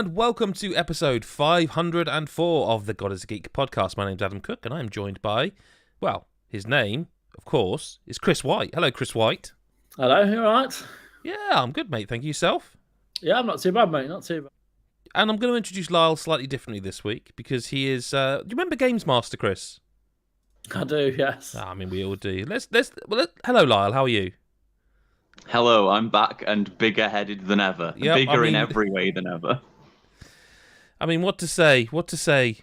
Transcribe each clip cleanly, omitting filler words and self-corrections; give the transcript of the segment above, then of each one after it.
and welcome to episode 504 of the God is a Geek podcast. My name's Adam Cook, and I'm joined by, well, his name, of course, is Chris White. Hello, Chris White. Hello, you alright? Yeah, I'm good, mate. Thank you. Yourself? Yeah, I'm not too bad, mate. Not too bad. And I'm going to introduce Lyle slightly differently this week because he is. Do you remember Games Master, Chris? I do, yes. I mean, we all do. Hello, Lyle. How are you? Hello, I'm back and bigger-headed than ever. Yep, bigger in every way than ever. I mean, what to say? What to say?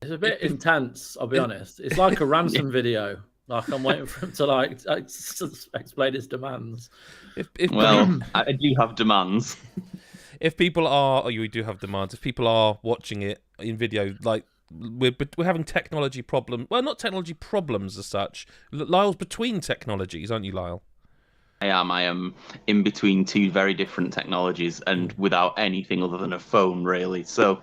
It's a bit intense, I'll be honest. It's like a ransom video. Like, I'm waiting for him to, explain his demands. I do have demands. If people are... Oh, you do have demands. If people are watching it in video, like... We're having technology problems. Well, not technology problems as such. Lyle's between technologies, aren't you, Lyle? I am in between two very different technologies and without anything other than a phone, really. So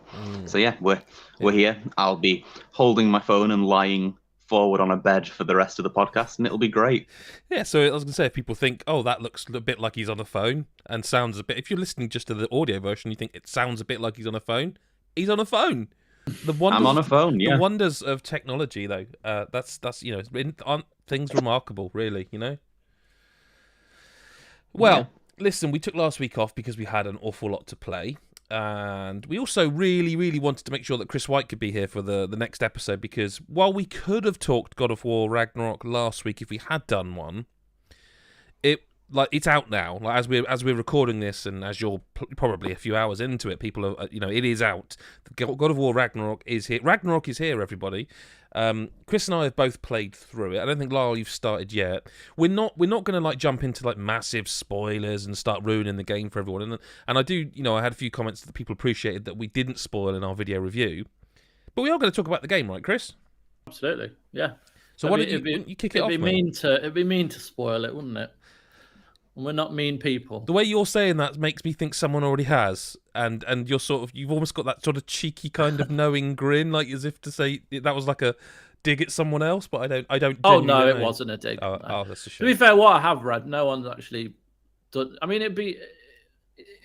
yeah, we're here. I'll be holding my phone and lying forward on a bed for the rest of the podcast, and it'll be great. Yeah, so I was going to say, if people think, oh, that looks a bit like he's on a phone and sounds a bit... If you're listening just to the audio version, you think it sounds a bit like he's on a phone. He's on a phone. I'm on a phone, yeah. The wonders of technology, though. That's aren't things remarkable, really, you know? Well, Listen, we took last week off because we had an awful lot to play. And we also really, really wanted to make sure that Chris White could be here for the next episode, because while we could have talked God of War Ragnarok last week if we had done one, it's out now. Like as we're recording this, and as you're probably a few hours into it, people are, it is out. God of War Ragnarok is here. Ragnarok is here, everybody. Chris and I have both played through it. I don't think, Lyle, you've started yet. We're not going to jump into massive spoilers and start ruining the game for everyone. And I do, I had a few comments that people appreciated that we didn't spoil in our video review. But we are going to talk about the game, right, Chris? Absolutely, yeah. So why don't you kick it off? It'd be mean to spoil it, wouldn't it? And we're not mean people. The way you're saying that makes me think someone already has, and you're you've almost got that sort of cheeky kind of knowing grin, like as if to say that was like a dig at someone else. But I don't. Oh no, it wasn't a dig. Oh, that's a shame. To be fair, what I have read, no one's actually done. I mean,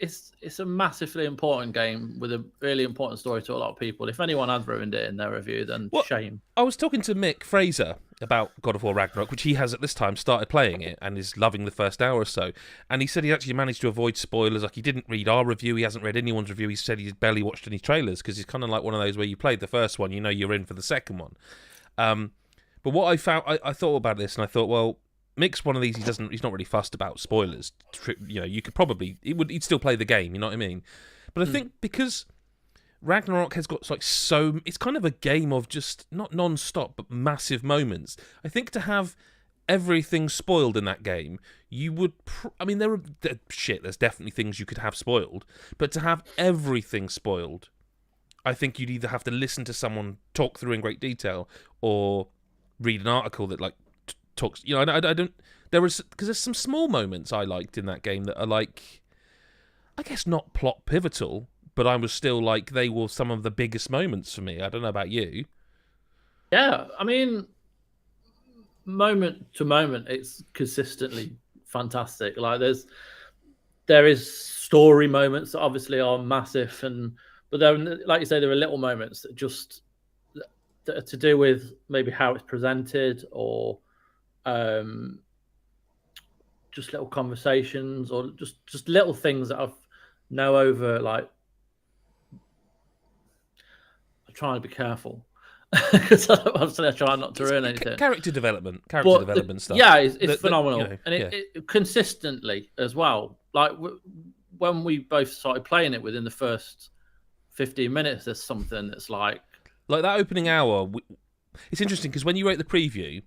it's a massively important game with a really important story to a lot of people. If anyone has ruined it in their review, then shame. I was talking to Mick Fraser about God of War Ragnarok, which he has at this time started playing it and is loving the first hour or so. And he said he actually managed to avoid spoilers. Like, he didn't read our review, he hasn't read anyone's review. He said he's barely watched any trailers because he's kind of like one of those where you played the first one, you're in for the second one. But what I found, I thought about this and I thought, well, Mick's one of these. He's not really fussed about spoilers. You could probably he'd still play the game. You know what I mean? But I think because Ragnarok has got it's kind of a game of just not non-stop but massive moments. I think to have everything spoiled in that game, you would. There's definitely things you could have spoiled, but to have everything spoiled, I think you'd either have to listen to someone talk through in great detail or read an article that talks. I don't. Because there's some small moments I liked in that game that are I guess not plot pivotal, but I was still they were some of the biggest moments for me. I don't know about you. Yeah, I mean, moment to moment, it's consistently fantastic. There is story moments that obviously are massive, but then, like you say, there are little moments that are to do with maybe how it's presented or just little conversations or just little things that I've know over. I'm trying to be careful because obviously I try not to ruin anything. Character development stuff. Yeah, it's phenomenal, and it consistently as well. When we both started playing it, within the first 15 minutes, there's something that's like that opening hour. It's interesting because when you wrote the preview,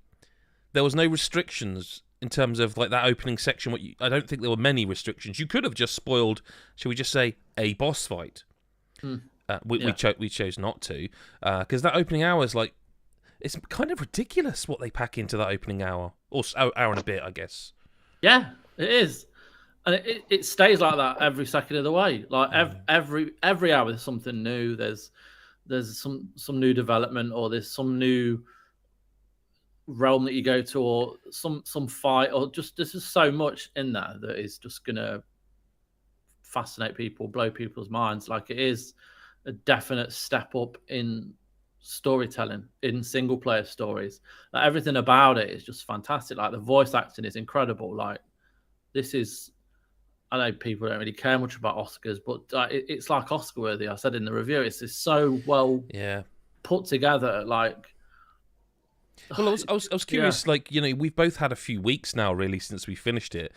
there was no restrictions in terms of that opening section. I don't think there were many restrictions. You could have just spoiled, shall we just say, a boss fight. We chose not to, because that opening hour is it's kind of ridiculous what they pack into that opening hour, or hour and a bit, I guess. Yeah, it is, and it stays like that every second of the way. Every hour, there's something new. There's some new development, or there's some new realm that you go to, or some fight, or just there's just so much in there that is just gonna fascinate people, blow people's minds. Like, it is a definite step up in storytelling, in single player stories. Like, everything about it is just fantastic. Like, the voice acting is incredible. Like, this is, I know people don't really care much about Oscars, but it's like Oscar worthy. I said in the review, it's just so well put together. Like, well, I was curious. Like, you know, we've both had a few weeks now, really, since we finished it.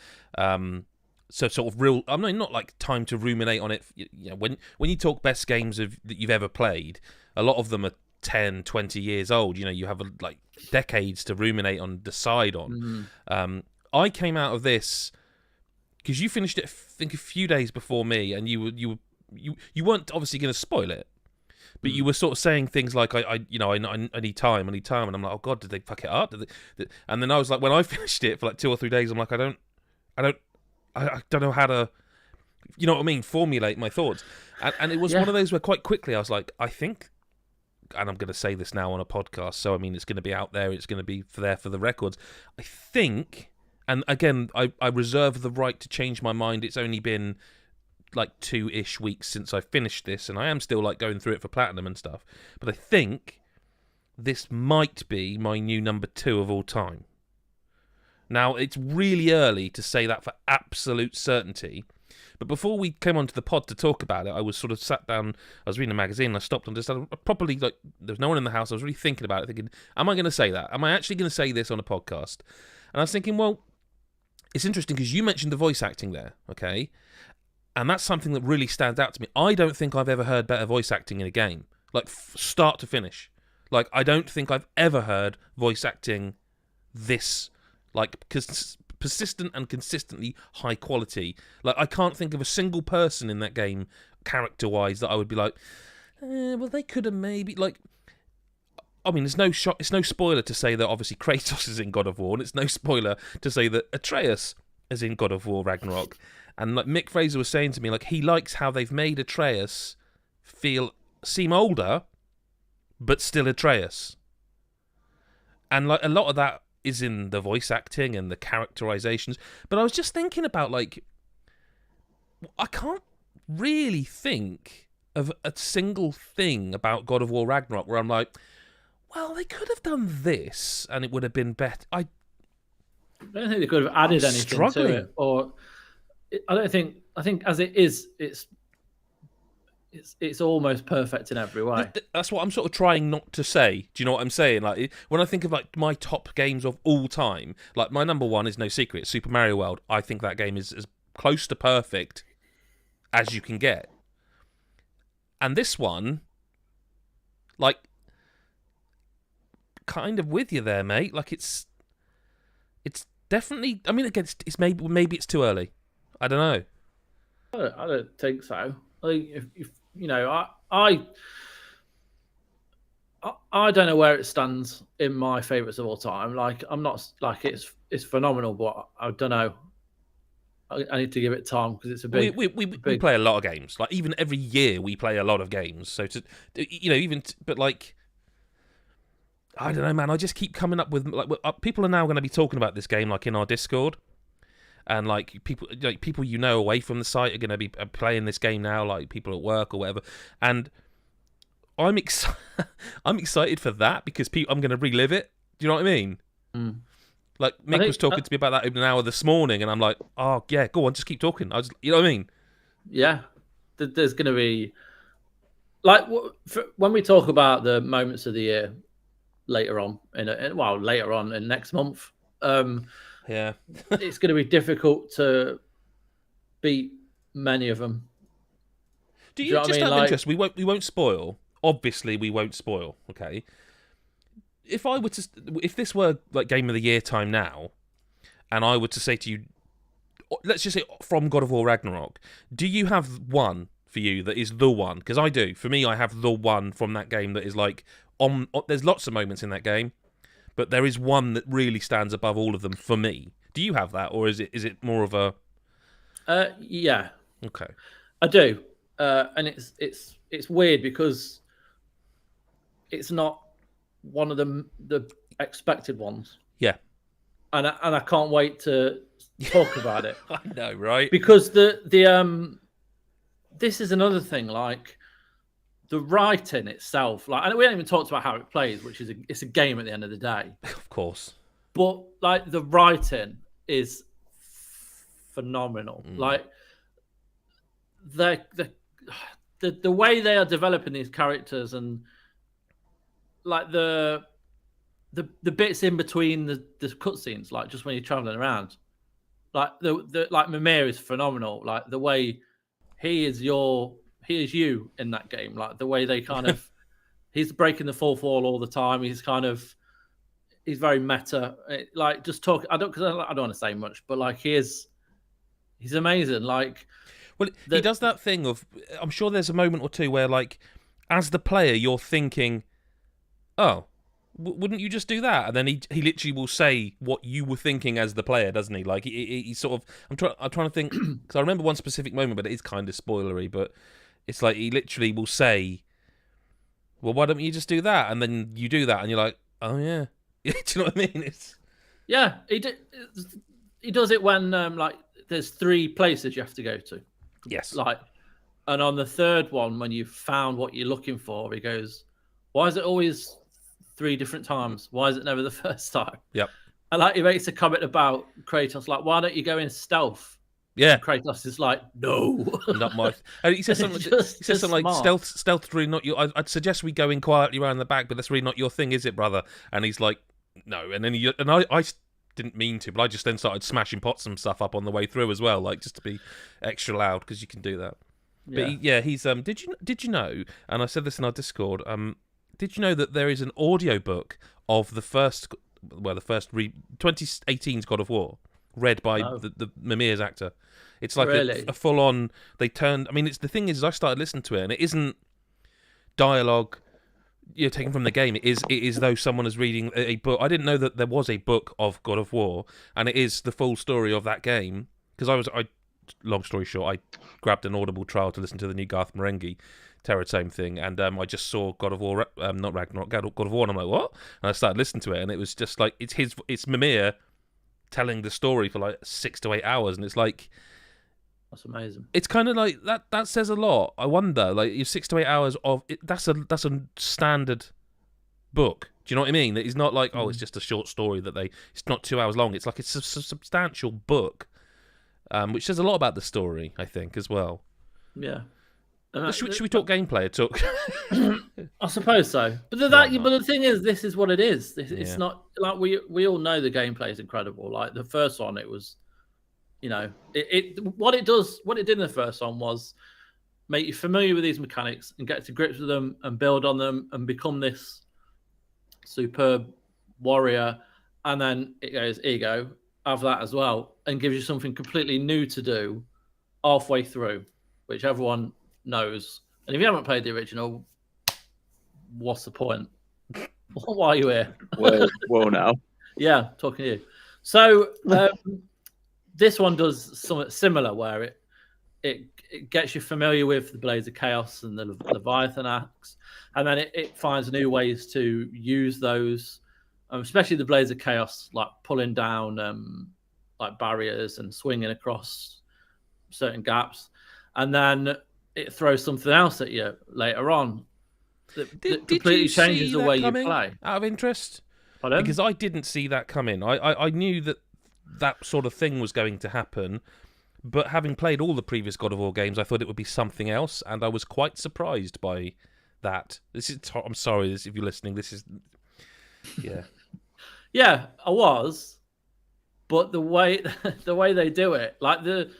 So sort of real. I mean, not like time to ruminate on it. You know, when you talk best games that you've ever played, a lot of them are 10, 20 years old. You know, you have like decades to ruminate on, decide on. I came out of this because you finished it, I think, a few days before me, and you weren't obviously going to spoil it, but you were sort of saying things like, I need time, and I'm like, oh god, did they fuck it up? And then I was like, when I finished it for like 2 or 3 days, I'm like, I don't know how to, you know what I mean, formulate my thoughts. And it was one of those where quite quickly I was like, I think, and I'm going to say this now on a podcast, so I mean, it's going to be out there, it's going to be there for the records. I think, and again, I reserve the right to change my mind. It's only been like 2-ish weeks since I finished this, and I am still like going through it for platinum and stuff. But I think this might be my new number 2 of all time. Now, it's really early to say that for absolute certainty, but before we came onto the pod to talk about it, I was sort of sat down, I was reading a magazine, and I stopped and just properly, like, there was no one in the house, I was really thinking about it, thinking, am I going to say that? Am I actually going to say this on a podcast? And I was thinking, well, it's interesting because you mentioned the voice acting there, okay? And that's something that really stands out to me. I don't think I've ever heard better voice acting in a game, like start to finish. Like, I don't think I've ever heard voice acting this, like, persistent and consistently high quality. Like, I can't think of a single person in that game, character-wise, that I would be like, well, they could have maybe, like, I mean, it's no spoiler to say that obviously Kratos is in God of War, and it's no spoiler to say that Atreus is in God of War Ragnarok. And like Mick Fraser was saying to me, like, he likes how they've made Atreus seem older, but still Atreus. And like a lot of that is in the voice acting and the characterizations. But I was just thinking about, like, I can't really think of a single thing about God of War Ragnarok where I'm like, well, they could have done this and it would have been better. I don't think they could have added anything to it, or I think as it is, it's almost perfect in every way. That's what I'm sort of trying not to say. Do you know what I'm saying? Like, when I think of like my top games of all time, like my number 1 is no secret, Super Mario World. I think that game is as close to perfect as you can get. And this one, like, kind of with you there, mate. Like, it's definitely. I mean, again, it's maybe it's too early. I don't know. I don't think so. I think if you know, I don't know where it stands in my favourites of all time. Like, I'm not like it's phenomenal, but I don't know. I need to give it time because it's a big. We play a lot of games. Like, even every year we play a lot of games. So but like, I don't know, man. I just keep coming up with, like, people are now going to be talking about this game, like, in our Discord, and like people you know away from the site are going to be playing this game now, like people at work or whatever. And I'm excited for that because I'm going to relive it. Do you know what I mean? Mm. Like, Mick was talking to me about that in an hour this morning, and I'm like, oh yeah, go on, just keep talking. You know what I mean? Yeah, there's going to be, like, when we talk about the moments of the year later on in next month, yeah, it's going to be difficult to beat many of them. Do you just have interest? We won't spoil. Obviously, we won't spoil. Okay. If this were like Game of the Year time now, and I were to say to you, let's just say from God of War Ragnarok, do you have one for you that is the one? Because I do. For me, I have the one from that game that is like there's lots of moments in that game, but there is one that really stands above all of them for me. Do you have that, or is it more of a? Yeah. Okay. I do, and it's weird because it's not one of the expected ones. Yeah. And I can't wait to talk about it. I know, right? Because the this is another thing, like the writing itself. Like, and we haven't even talked about how it plays, which is it's a game at the end of the day. Of course. But like the writing is phenomenal. Like the way they are developing these characters, and like the bits in between the cutscenes, like just when you're traveling around, like the like Mimir is phenomenal. Like the way he is you in that game. Like the way they kind of he's breaking the fourth wall all the time. He's very meta. Like just talk. I don't want to say much, but like he's amazing. Like, well, he does that thing of. I'm sure there's a moment or two where, like, as the player, you're thinking, "Oh, wouldn't you just do that?" And then he literally will say what you were thinking as the player, doesn't he? Like he sort of. I'm trying to think because I remember one specific moment, but it is kind of spoilery. But it's like he literally will say, "Well, why don't you just do that?" And then you do that, and you're like, "Oh yeah." Do you know what I mean? Yeah, he does it when like there's 3 places you have to go to. Yes. Like, and on the third one, when you've found what you're looking for, he goes, "Why is it always 3 different times? Why is it never the first time?" Yep. And like he makes a comment about Kratos, like, "Why don't you go in stealth?" Yeah. And Kratos is like, "No, not my." And he says something. Like stealth really not your. I'd suggest we go in quietly around the back, but that's really not your thing, is it, brother? And he's like, "No." And then I didn't mean to, but I just then started smashing pots and stuff up on the way through as well, like just to be extra loud because you can do that. Yeah. But he's Did you know? And I said this in our Discord. Did you know that there is an audiobook of the 2018's God of War, read by the Mimir's actor? It's like really? a full on. They turned. I mean, it's the thing is, I started listening to it, and it isn't dialogue you're taken from the game. It is though someone is reading a book. I didn't know that there was a book of God of War, and it is the full story of that game. Because long story short, I grabbed an Audible trial to listen to the new Garth Marenghi Terratome thing, and I just saw God of War, not Ragnarok, God of War, and I'm like, what? And I started listening to it, and it was just like it's Mimir telling the story for like 6 to 8 hours, and it's like. That's amazing. It's kind of like that says a lot. I wonder, like, your 6 to 8 hours of it, that's a standard book. Do you know what I mean? That it's not like it's just a short story it's not 2 hours long. It's like it's a substantial book, which says a lot about the story, I think, as well. Yeah. Should we talk gameplay? I suppose so. But the thing is, this is what it is. It's not like we all know the gameplay is incredible. Like the first one, it was. You know, what it did in the first one was make you familiar with these mechanics and get to grips with them and build on them and become this superb warrior. And then it goes, here you go, have that as well, and gives you something completely new to do halfway through, which everyone knows. And if you haven't played the original, what's the point? Why are you here? Whoa now. Yeah, talking to you. So this one does something similar where it gets you familiar with the Blades of Chaos and the Leviathan axe, and then it finds new ways to use those, especially the Blades of Chaos, like pulling down like barriers and swinging across certain gaps, and then it throws something else at you later on that completely changes the way you play. Out of interest, Pardon? Because I didn't see that coming. I knew that sort of thing was going to happen, but having played all the previous God of War games, I thought it would be something else, and I was quite surprised by that. I'm sorry if you're listening. This is, yeah, I was, but the way they do it, like the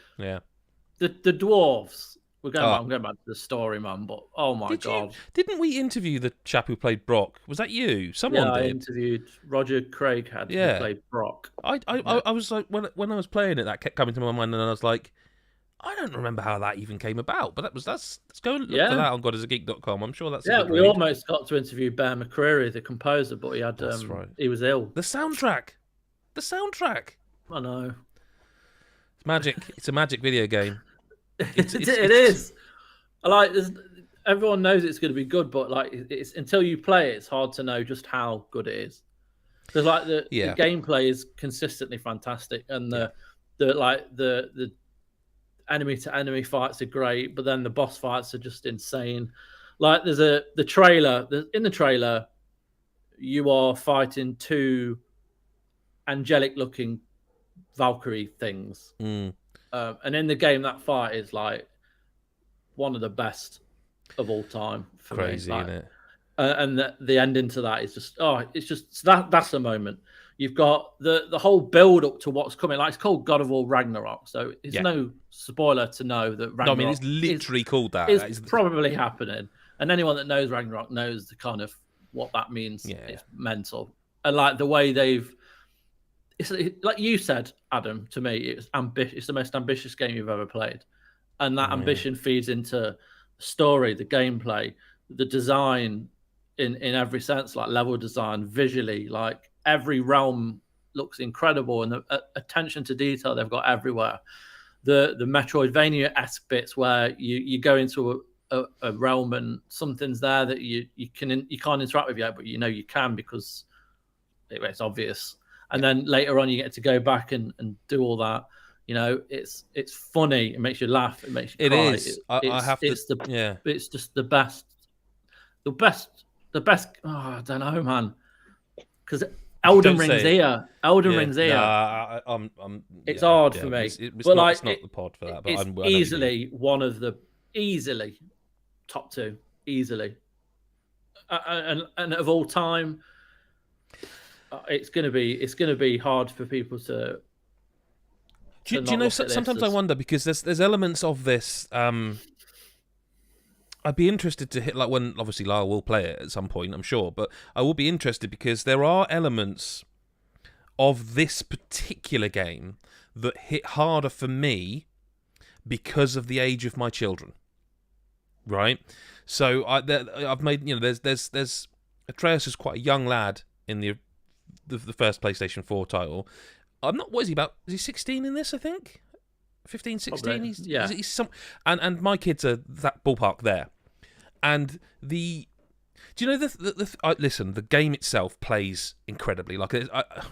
dwarves. I'm going back to the story, man. But oh my god, didn't we interview the chap who played Brock? Was that you? Someone did. I interviewed Roger Craig who played Brock. I was like, when I was playing it, that kept coming to my mind, and I was like, I don't remember how that even came about. But let's go and look for that on GodIsAGeek.com. I'm sure that's we almost got to interview Bear McCreary, the composer, but he had right. He was ill. The soundtrack. I know. It's magic. It's a magic video game. It is. Like, everyone knows it's going to be good, but like, it's until you play it, it's hard to know just how good it is. Because like the gameplay is consistently fantastic, and the enemy to enemy fights are great, but then the boss fights are just insane. Like in the trailer, you are fighting two angelic looking Valkyrie things. And in the game, that fight is like one of the best of all time for Crazy, me. isn't it? And the ending to that is just that's the moment. You've got the whole build up to what's coming. Like, it's called God of War Ragnarok, so it's no spoiler to know that Ragnarok. No, I mean, it's literally called that. It's probably happening, and anyone that knows Ragnarok knows the kind of what that means. Yeah. It's mental, and like the way it's like you said, Adam. To me, it's ambitious. It's the most ambitious game you've ever played, and that ambition feeds into the story, the gameplay, the design in every sense, like level design, visually, like. Every realm looks incredible, and the attention to detail they've got everywhere. The Metroidvania-esque bits where you go into a realm and something's there that you can't interact with yet, but you know you can because it's obvious. And then later on, you get to go back and do all that. You know, it's funny. It makes you laugh. It makes you cry. It is. I have to. It's just the best. The best. Oh, I don't know, man. Because Elden Ring's here. It's hard for me. It's not the pod for that. But it's easily one of the top two, easily. And of all time, it's gonna be hard for people to. Do you know? Sometimes I wonder because there's elements of this. I'd be interested to hit, like, when obviously Lyle will play it at some point, I'm sure, but I will be interested because there are elements of this particular game that hit harder for me because of the age of my children, right? So I've made, there's Atreus is quite a young lad in the first PlayStation 4 title. I'm not. What is he about? Is he 16 in this? I think 15, 16. Probably. He's some, and my kids are that ballpark there. And do you know listen? The game itself plays incredibly. Like,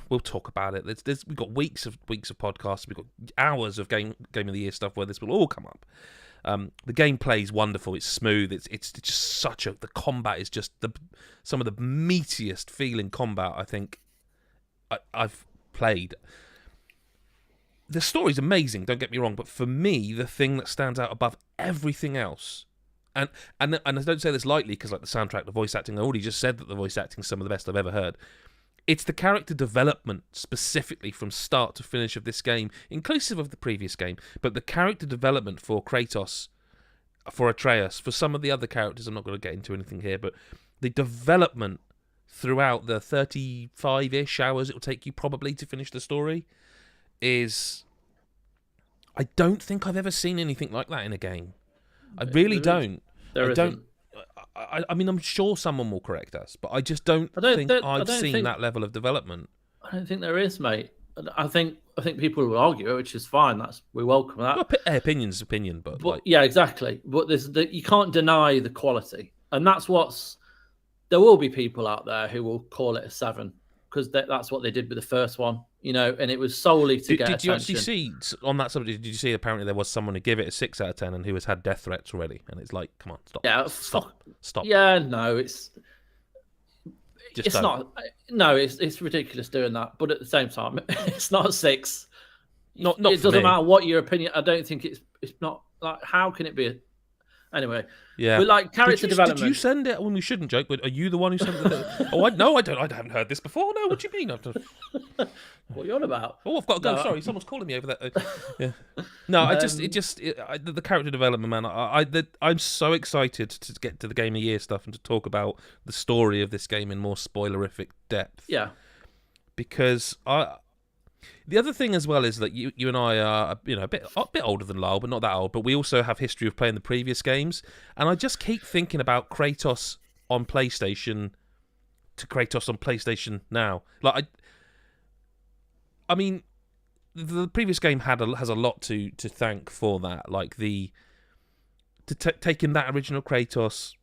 we'll talk about it. We've got weeks of podcasts. We've got hours of game of the year stuff where this will all come up. The game plays wonderful. It's smooth. It's just the combat is just some of the meatiest feeling combat I think I've played. The story's amazing. Don't get me wrong, but for me, the thing that stands out above everything else. And I don't say this lightly because, like, the soundtrack, the voice acting, I already just said that the voice acting is some of the best I've ever heard. It's the character development, specifically from start to finish of this game, inclusive of the previous game, but the character development for Kratos, for Atreus, for some of the other characters, I'm not going to get into anything here, but the development throughout the 35-ish hours it will take you probably to finish the story is... I don't think I've ever seen anything like that in a game. I really don't. I mean, I'm sure someone will correct us, but I just don't think I've seen that level of development. I don't think there is, mate. I think people will argue it, which is fine. We welcome that. Well, opinion's opinion, but like... yeah, exactly. But you can't deny the quality, and that's there will be people out there who will call it a 7 because that's what they did with the first one, and it was solely to get attention. Did you actually see, on that subject, did you see apparently there was someone who gave it a 6 out of 10 and who has had death threats already? And it's like, come on, stop. Yeah, stop. Yeah, no, it's not. No, it's ridiculous doing that. But at the same time, it's not a 6. It doesn't matter what your opinion. I don't think it's not, like, how can it be a... Anyway, yeah. But like character development. Did you send it? Well, we shouldn't joke, but are you the one who sent it? Oh, no, I don't. I haven't heard this before. No, what do you mean? What are you on about? Oh, I've got to go. No. Sorry, someone's calling me over there. Yeah. No, the character development, man. I'm so excited to get to the Game of the Year stuff and to talk about the story of this game in more spoilerific depth. Yeah. Because the other thing as well is that you and I are, a bit older than Lyle, but not that old. But we also have history of playing the previous games, and I just keep thinking about Kratos on PlayStation to Kratos on PlayStation now. Like, I mean, the previous game has a lot to thank for that. Like taking that original Kratos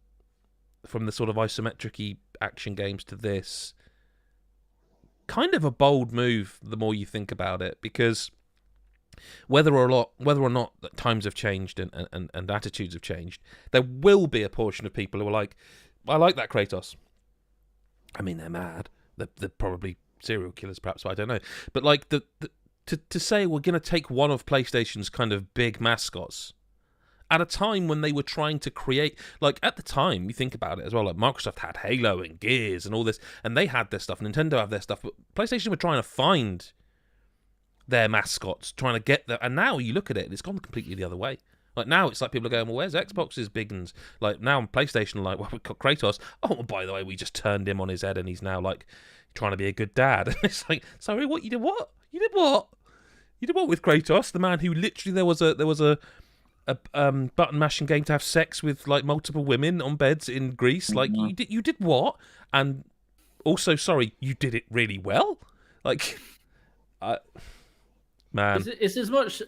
from the sort of isometric-y action games to this. Kind of a bold move the more you think about it, because whether or not that times have changed and attitudes have changed, there will be a portion of people who are like, I like that Kratos. I mean, they're mad. They're probably serial killers, perhaps. I don't know. But like to say we're going to take one of PlayStation's kind of big mascots at a time when they were trying to create, like at the time, you think about it as well, like Microsoft had Halo and Gears and all this, and they had their stuff, Nintendo had their stuff, but PlayStation were trying to find their mascots, trying to get them, and now you look at it, and it's gone completely the other way. Like now it's like people are going, well, where's Xbox's big uns? Like now on PlayStation, like, well, we've got Kratos. Oh, well, by the way, we just turned him on his head and he's now like trying to be a good dad. And it's like, sorry, what? You did what? You did what? You did what with Kratos? The man who literally there was a button mashing game to have sex with like multiple women on beds in Greece. Like you did what? And also, sorry, you did it really well. Like, man, it's as much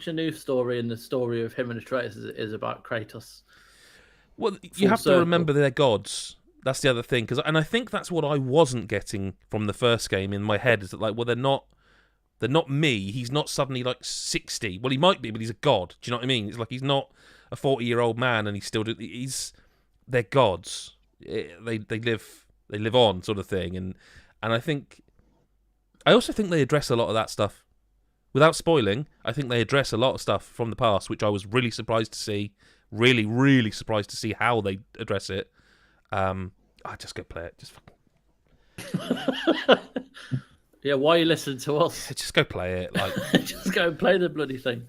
a new story in the story of him and Atreus as it is about Kratos. Well, you have to remember they're gods. That's the other thing, and I think that's what I wasn't getting from the first game in my head, is that like, well, they're not me. He's not suddenly like 60. Well, he might be, but he's a god. Do you know what I mean? It's like he's not a 40-year-old man, and they're gods. They live on, sort of thing, and I also think they address a lot of that stuff. Without spoiling, I think they address a lot of stuff from the past, which I was really surprised to see. Really, really surprised to see how they address it. I just go play it. Just fucking... Yeah, why are you listening to us? Just go play it. Like, just go and play the bloody thing.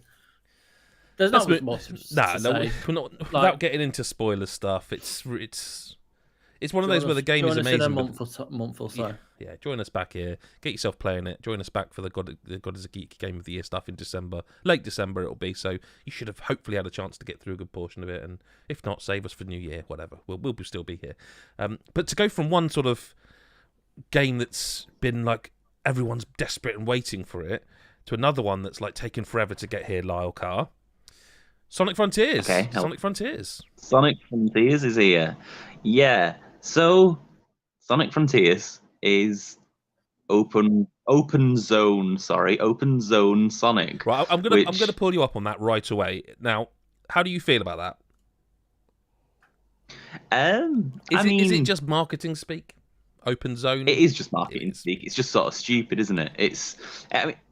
There's not much more to say. We're not. Without getting into spoiler stuff, it's one of those where the game is amazing. In a month or so. Yeah, join us back here. Get yourself playing it. Join us back for the God is a Geek Game of the Year stuff in December. Late December it'll be, so you should have hopefully had a chance to get through a good portion of it, and if not, save us for New Year, whatever. We'll still be here. But to go from one sort of game that's been like everyone's desperate and waiting for it, to another one that's like taken forever to get here, Lyle Carr. Sonic Frontiers. Okay. Sonic Frontiers. Sonic Frontiers is here. Yeah. So Sonic Frontiers is open zone Sonic. Right, I'm gonna pull you up on that right away. Now, how do you feel about that? Is it just marketing speak? Open zone. It is just marketing speak. It's just sort of stupid, isn't it?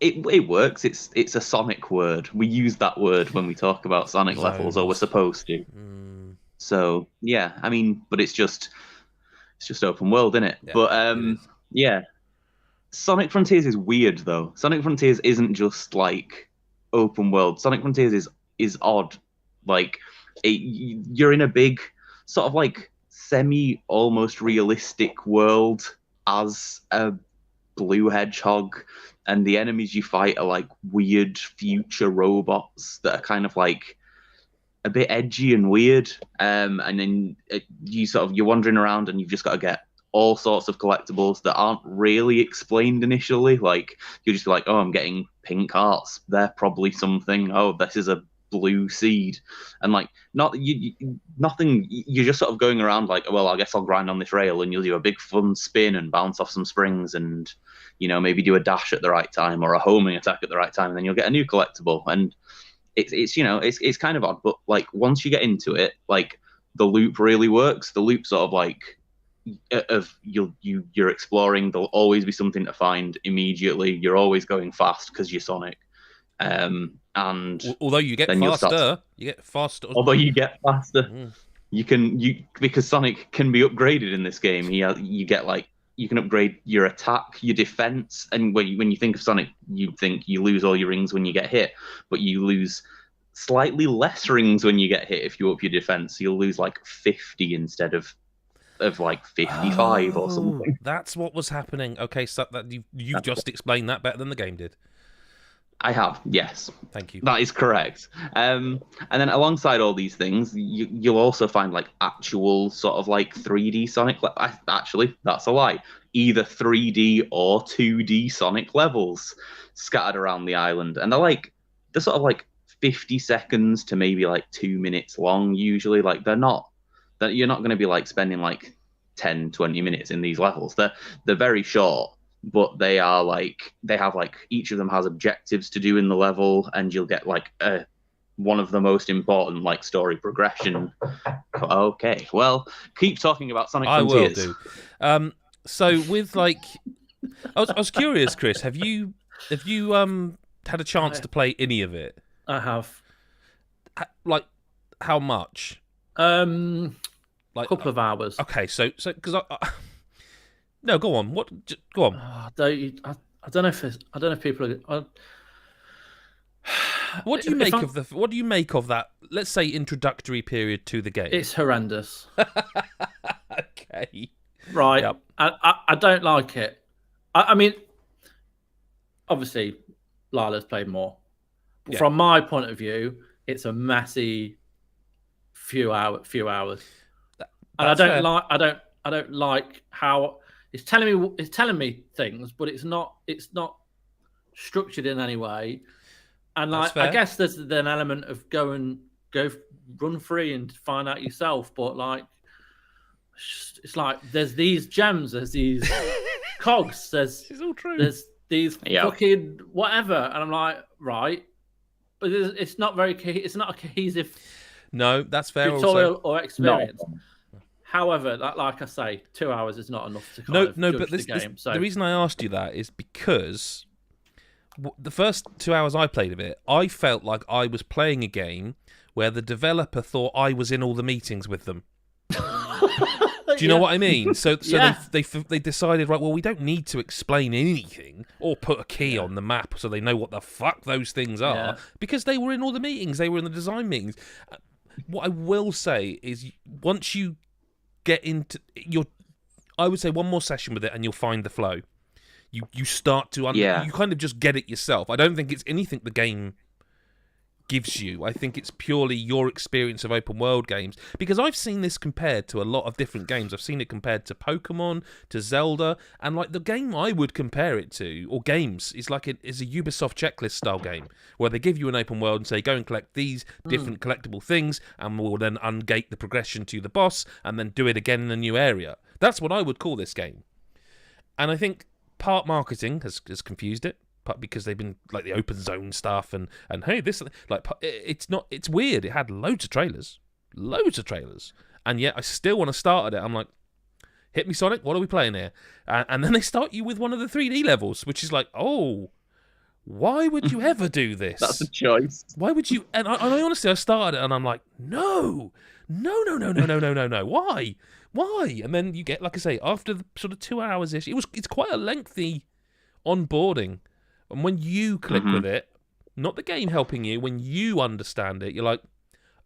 It works. It's a Sonic word. We use that word when we talk about Sonic levels, or we're supposed to. So yeah, but it's just open world, isn't it? Yeah, but yeah, Sonic Frontiers is weird though. Sonic Frontiers isn't just like open world. Sonic Frontiers is odd. Like you're in a big sort of like semi almost realistic world as a blue hedgehog, and the enemies you fight are like weird future robots that are kind of like a bit edgy and weird. And then you're wandering around and you've just got to get all sorts of collectibles that aren't really explained initially. Like you'll just be like, oh, I'm getting pink hearts. They're probably something. Oh, this is a blue seed. And like nothing. You're just sort of going around like, well, I guess I'll grind on this rail, and you'll do a big fun spin and bounce off some springs, and maybe do a dash at the right time or a homing attack at the right time, and then you'll get a new collectible. And it's kind of odd, but like once you get into it, like the loop really works. The loop sort of like you're exploring. There'll always be something to find immediately. You're always going fast because you're Sonic. And although you get faster, Although you get faster, because Sonic can be upgraded in this game. You can upgrade your attack, your defense, and when you think of Sonic, you think you lose all your rings when you get hit, but you lose slightly less rings when you get hit if you up your defense. You'll lose like 50 instead of like 55 or something. That's what was happening. Okay, so that you've just explained that better than the game did. I have, yes. Thank you. That is correct. And then alongside all these things, you'll also find like actual sort of like 3D Sonic. Actually, that's a lie. Either 3D or 2D Sonic levels scattered around the island, and they're sort of like 50 seconds to maybe like 2 minutes long. Usually, like you're not going to be like spending like 10, 20 minutes in these levels. They're very short. but they are like they have like each of them has objectives to do in the level, and you'll get like one of the most important like story progression. Okay, well, keep talking about Sonic Frontiers. I will do. So with like, I was curious, Chris. Have you had a chance to play any of it? I have. Like, how much? Like a couple of hours. Okay, so because no, go on. Go on. I don't know if people are. What do you make of What do you make of that? Let's say introductory period to the game. It's horrendous. Okay. Right. Yep. I don't like it. I mean, obviously, Lila's played more. Yeah. From my point of view, it's a messy few hours. And I don't like how it's telling me things, but it's not structured in any way. And like, I guess there's an element of go run free and find out yourself, but like, it's like there's these gems, there's these cogs, there's these fucking whatever, and I'm like, right, but it's not very it's not a cohesive. No, that's fair. Tutorial or experience. No. However, like I say, 2 hours is not enough to kind of judge the game. So the reason I asked you that is because the first 2 hours I played of it, I felt like I was playing a game where the developer thought I was in all the meetings with them. Do you know what I mean? So they decided, right, well, we don't need to explain anything or put a key on the map so they know what the fuck those things are because they were in all the meetings. They were in the design meetings. What I will say is once you get into I would say one more session with it and you'll find the flow. You start to you kind of just get it yourself. I don't think it's anything the game gives you. I think it's purely your experience of open world games, because I've seen this compared to a lot of different games. I've seen it compared to Pokemon, to Zelda, and like the game I would compare it to, or games, is like is a Ubisoft checklist style game where they give you an open world and say go and collect these different collectible things, and we'll then ungate the progression to the boss and then do it again in a new area. That's what I would call this game. And I think part marketing has confused it, because they've been like the open zone stuff and hey, this, like, it's weird. It had loads of trailers, and yet I still want to start at it. I'm like, hit me, Sonic, what are we playing here? And then they start you with one of the 3D levels, which is like, oh, why would you ever do this? That's a choice. Why would you? And I honestly, I started it and I'm like, no, why? And then you get, like I say, after the sort of 2 hours ish, it's quite a lengthy onboarding. And when you click with it, not the game helping you, when you understand it, you're like,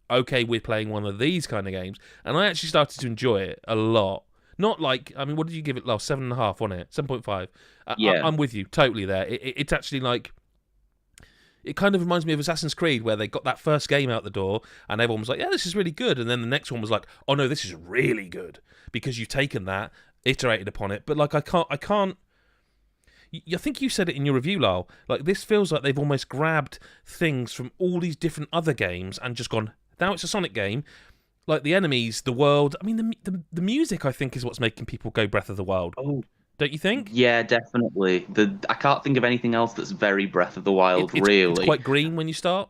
okay, we're playing one of these kind of games. And I actually started to enjoy it a lot. Not like, I mean, what did you give it last? 7.5, wasn't it? 7.5. Yeah. I'm with you, totally there. It's actually like, it kind of reminds me of Assassin's Creed, where they got that first game out the door and everyone was like, yeah, this is really good. And then the next one was like, oh no, this is really good, because you've taken that, iterated upon it. But like, I can't. I think you said it in your review, Lyle. Like, this feels like they've almost grabbed things from all these different other games and just gone, now it's a Sonic game. Like the enemies, the world. I mean, the music, I think, is what's making people go Breath of the Wild. Oh, don't you think? Yeah, definitely. I can't think of anything else that's very Breath of the Wild, really. It's quite green when you start.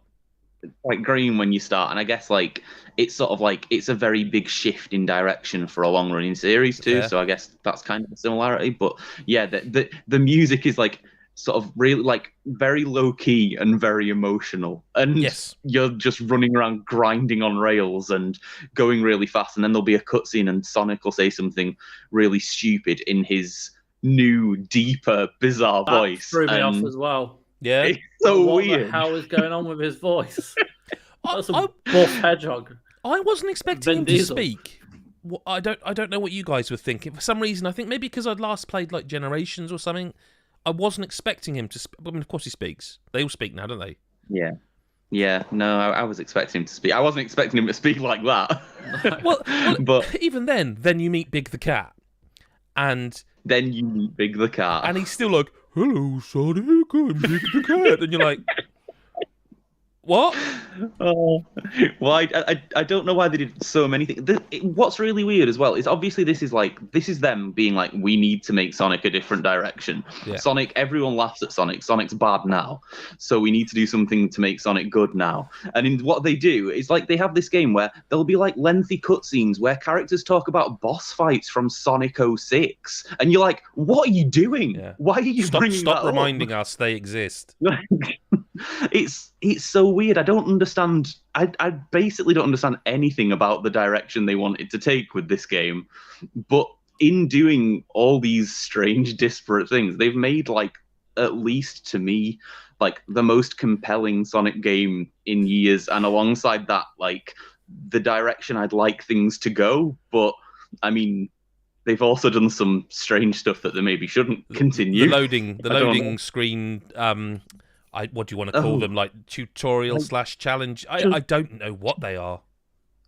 Quite green when you start, and I guess like it's sort of like it's a very big shift in direction for a long running series too. So I guess that's kind of a similarity. But yeah, the music is like sort of really like very low key and very emotional, and you're just running around grinding on rails and going really fast, and then there'll be a cutscene and Sonic will say something really stupid in his new, deeper, bizarre voice. Threw me off as well. Yeah, it's so weird. What the hell is going on with his voice? That's a buff hedgehog. I wasn't expecting him to speak. Well, I don't know what you guys were thinking. For some reason, I think maybe because I'd last played like Generations or something, I wasn't expecting him to. I mean, of course he speaks. They all speak now, don't they? Yeah. No, I was expecting him to speak. I wasn't expecting him to speak like that. well, but even then you meet Big the cat, and then you meet Big the cat, and he's still like, hello, Sonic, I'm Big the cat. And you're like, What? Oh, why? I don't know why they did so many things. What's really weird as well is obviously this is them being like, we need to make Sonic a different direction. Yeah. Sonic, everyone laughs at Sonic. Sonic's bad now, so we need to do something to make Sonic good now. And in what they do is like they have this game where there'll be like lengthy cutscenes where characters talk about boss fights from Sonic 06, and you're like, what are you doing? Yeah. Why are you bringing that Stop up? reminding us they exist. It's so weird. I don't understand. I basically don't understand anything about the direction they wanted to take with this game. But in doing all these strange, disparate things, they've made, like, at least to me, like, the most compelling Sonic game in years. And alongside that, like, the direction I'd like things to go. But, I mean, they've also done some strange stuff that they maybe shouldn't continue. The loading screen. What do you want to call them? Like tutorial / challenge? I don't know what they are.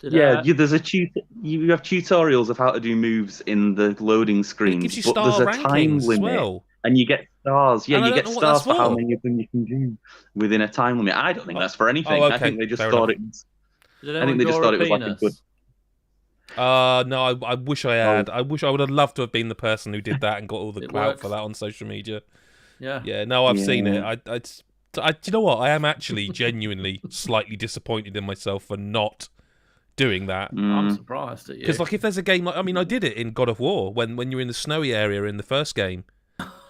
There's you have tutorials of how to do moves in the loading screens. It gives you but star there's a time rankings limit, as well. and you get stars. Yeah, And you get stars for how for. many of them you can do within a time limit. I don't think that's for anything. Okay. I think they just Fair thought enough. I think they just thought it was like a good. No, I wish I had. I wish I would have loved to have been the person who did that and got all the clout works. for that on social media. Yeah. No, I've seen it. Do you know what? I am actually genuinely slightly disappointed in myself for not doing that. I'm surprised at you. Because, like, if there's a game, like, I mean, I did it in God of War when you're in the snowy area in the first game.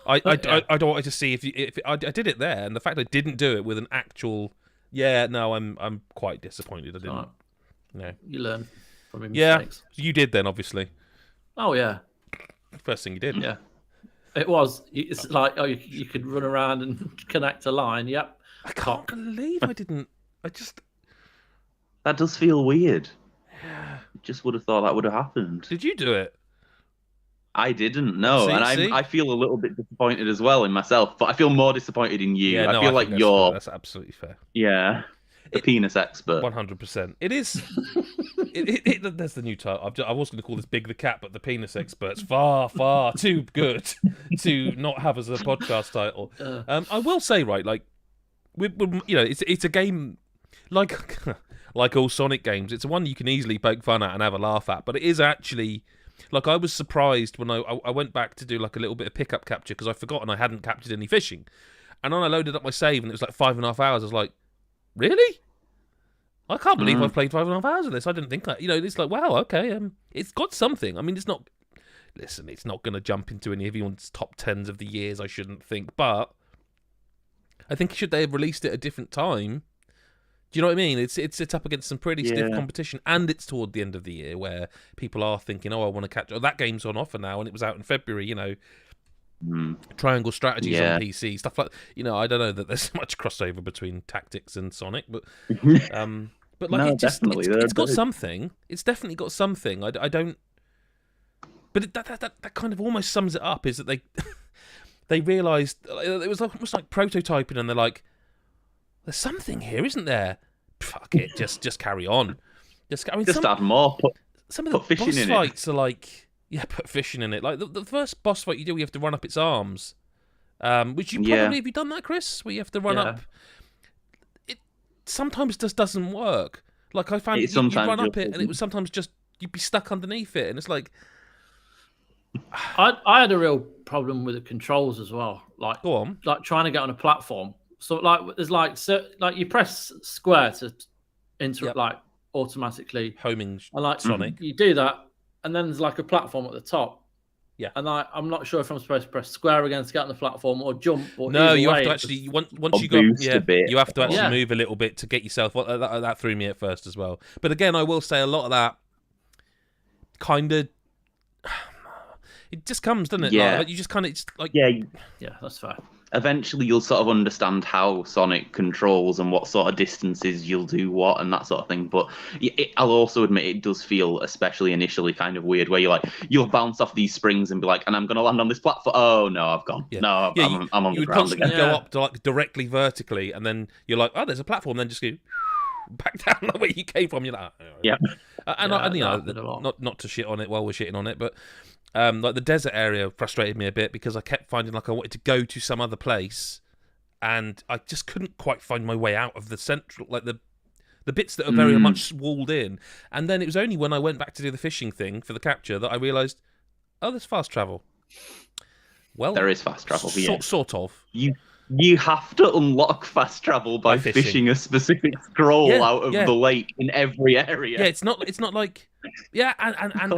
I don't want to see if I did it there, and the fact I didn't do it with an actual. Yeah, no, I'm quite disappointed. I didn't. Right. No. You learn from your Yeah, mistakes. you did then, obviously. Oh yeah. First thing you did. Yeah. It was. It's like, you could run around and connect a line. Yep. I can't believe I didn't. That does feel weird. Just would have thought that would have happened. Did you do it? I didn't know, and I feel a little bit disappointed as well in myself. But I feel more disappointed in you. Yeah, I feel like you're. That's absolutely fair. Yeah. The penis expert. 100%. It is. There's the new title. I was going to call this Big the Cat, but the penis expert's far too good to not have as a podcast title. I will say, right, like, it's a game like like all Sonic games. It's one you can easily poke fun at and have a laugh at, but it is actually. Like, I was surprised when I went back to do like a little bit of pickup capture because I'd forgotten I hadn't captured any fishing, and when I loaded up my save and it was like 5.5 hours, I was like, really? I can't believe I've played 5.5 hours of this. I didn't think that. It's like, wow, okay, it's got something. I mean, it's not. Listen, it's not going to jump into any of anyone's top 10s of the years, I shouldn't think, but I think should they have released it at a different time. Do you know what I mean? It's up against some pretty stiff competition, and it's toward the end of the year where people are thinking, oh, I want to catch. Oh, that game's on offer now, and it was out in February. Triangle strategies on PC, stuff like. I don't know that there's much crossover between Tactics and Sonic, but like, no, it's got something. It's definitely got something. I don't. But that kind of almost sums it up. Is that they realised it was almost like prototyping, and they're like, there's something here, isn't there? Fuck it, just carry on. Just add more. Some of the boss fights are like, put fishing in it. Like the first boss fight you do, you have to run up its arms, which you probably have you done that, Chris? Where you have to run up. It sometimes just doesn't work. Like I found you run up it, and it was sometimes just you'd be stuck underneath it, and it's like. I had a real problem with the controls as well. Like, go on. Like trying to get on a platform. So there's like you press square to interrupt like automatically homing and like Sonic. You do that, and then there's like a platform at the top. Yeah. And I'm not sure if I'm supposed to press square again to get on the platform or jump. Or no, you have to actually once you go you have to actually move a little bit to get yourself. That threw me at first as well. But again, I will say a lot of that kind of. It just comes, doesn't it? Yeah. Like you just kind of yeah, that's fair. Eventually, you'll sort of understand how Sonic controls and what sort of distances you'll do what and that sort of thing. But I'll also admit it does feel, especially initially, kind of weird where you'll bounce off these springs and be like, and I'm going to land on this platform. Oh no, I've gone. Yeah. No, I'm on the ground again. You go up to like directly vertically, and then you're like, oh, there's a platform. Then just go back down where you came from. You're like, not to shit on it while we're shitting on it, but. Like the desert area frustrated me a bit because I kept finding like I wanted to go to some other place and I just couldn't quite find my way out of the central, like the bits that are very much walled in. And then it was only when I went back to do the fishing thing for the capture that I realised, oh, there's fast travel. Well, there is fast travel. Sort of. You have to unlock fast travel by fishing a specific scroll out of the lake in every area. Yeah, it's not like and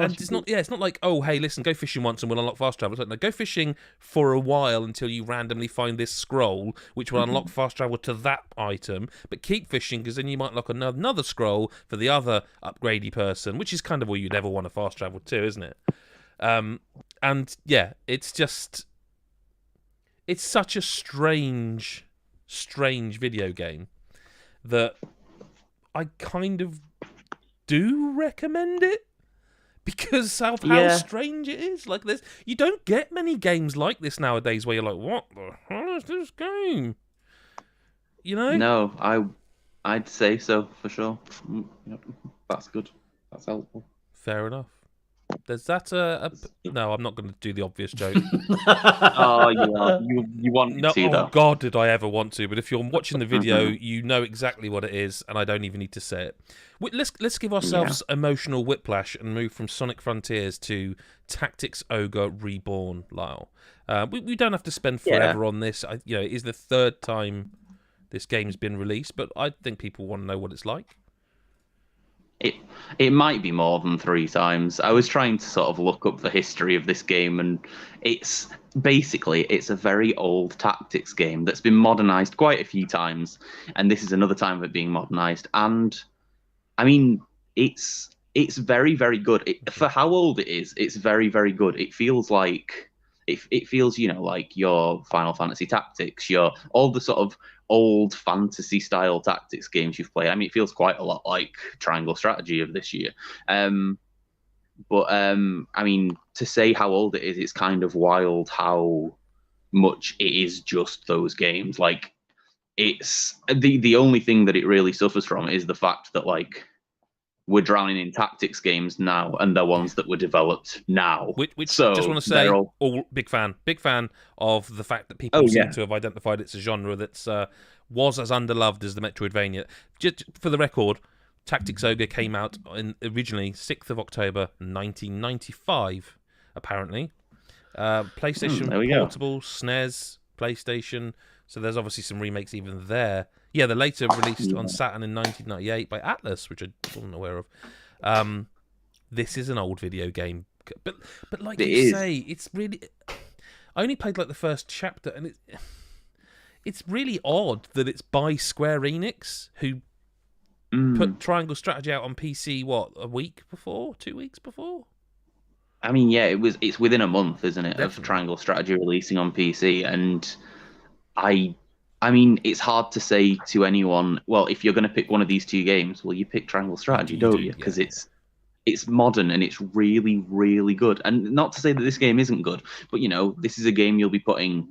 it's not like, oh, hey, listen, go fishing once and we'll unlock fast travel. It's like, no, go fishing for a while until you randomly find this scroll, which will unlock fast travel to that item. But keep fishing, because then you might unlock another scroll for the other upgradey person, which is kind of what you'd ever want to fast travel to, isn't it? And yeah, it's such a strange video game that I kind of do recommend it because of how strange it is. Like, you don't get many games like this nowadays where you're like, what the hell is this game? You know? No, I'd say so for sure. Yep. That's good. That's helpful. Fair enough. There's that no, I'm not going to do the obvious joke. Oh, you want to, though. Oh, God, did I ever want to. But if you're watching the video, you know exactly what it is, and I don't even need to say it. Let's give ourselves emotional whiplash and move from Sonic Frontiers to Tactics Ogre Reborn, Lyle. We don't have to spend forever on this. It is the third time this game's been released, but I think people want to know what it's like. It might be more than 3 times. I was trying to sort of look up the history of this game, and it's a very old tactics game that's been modernized quite a few times, and this is another time of it being modernized. And I mean, it's very, very good. For how old it is, it's very, very good. It feels like it feels, like your Final Fantasy Tactics, your all the sort of old fantasy style tactics games you've played. I mean, it feels quite a lot like Triangle Strategy of this year. But I mean, to say how old it is, it's kind of wild how much it is just those games. Like, it's the only thing that it really suffers from is the fact that, like, we're drowning in tactics games now, and they're ones that were developed now. Which so just want to say, all big fan of the fact that people seem to have identified it's a genre that's was as underloved as the Metroidvania. Just for the record, Tactics Ogre came out originally 6th of October 1995, apparently. PlayStation Portable, SNES, PlayStation. So there's obviously some remakes even there. Yeah, they're later released on Saturn in 1998 by Atlas, which I wasn't aware of. This is an old video game, but like you say, it's really. I only played like the first chapter, and it's really odd that it's by Square Enix, who put Triangle Strategy out on PC. What, a week before, 2 weeks before? I mean, yeah, it's within a month, isn't it, of Triangle Strategy releasing on PC, and I mean, it's hard to say to anyone, well, if you're going to pick one of these 2 games, well, you pick Triangle Strategy, don't you? Because it's modern and it's really, really good. And not to say that this game isn't good, but, this is a game you'll be putting,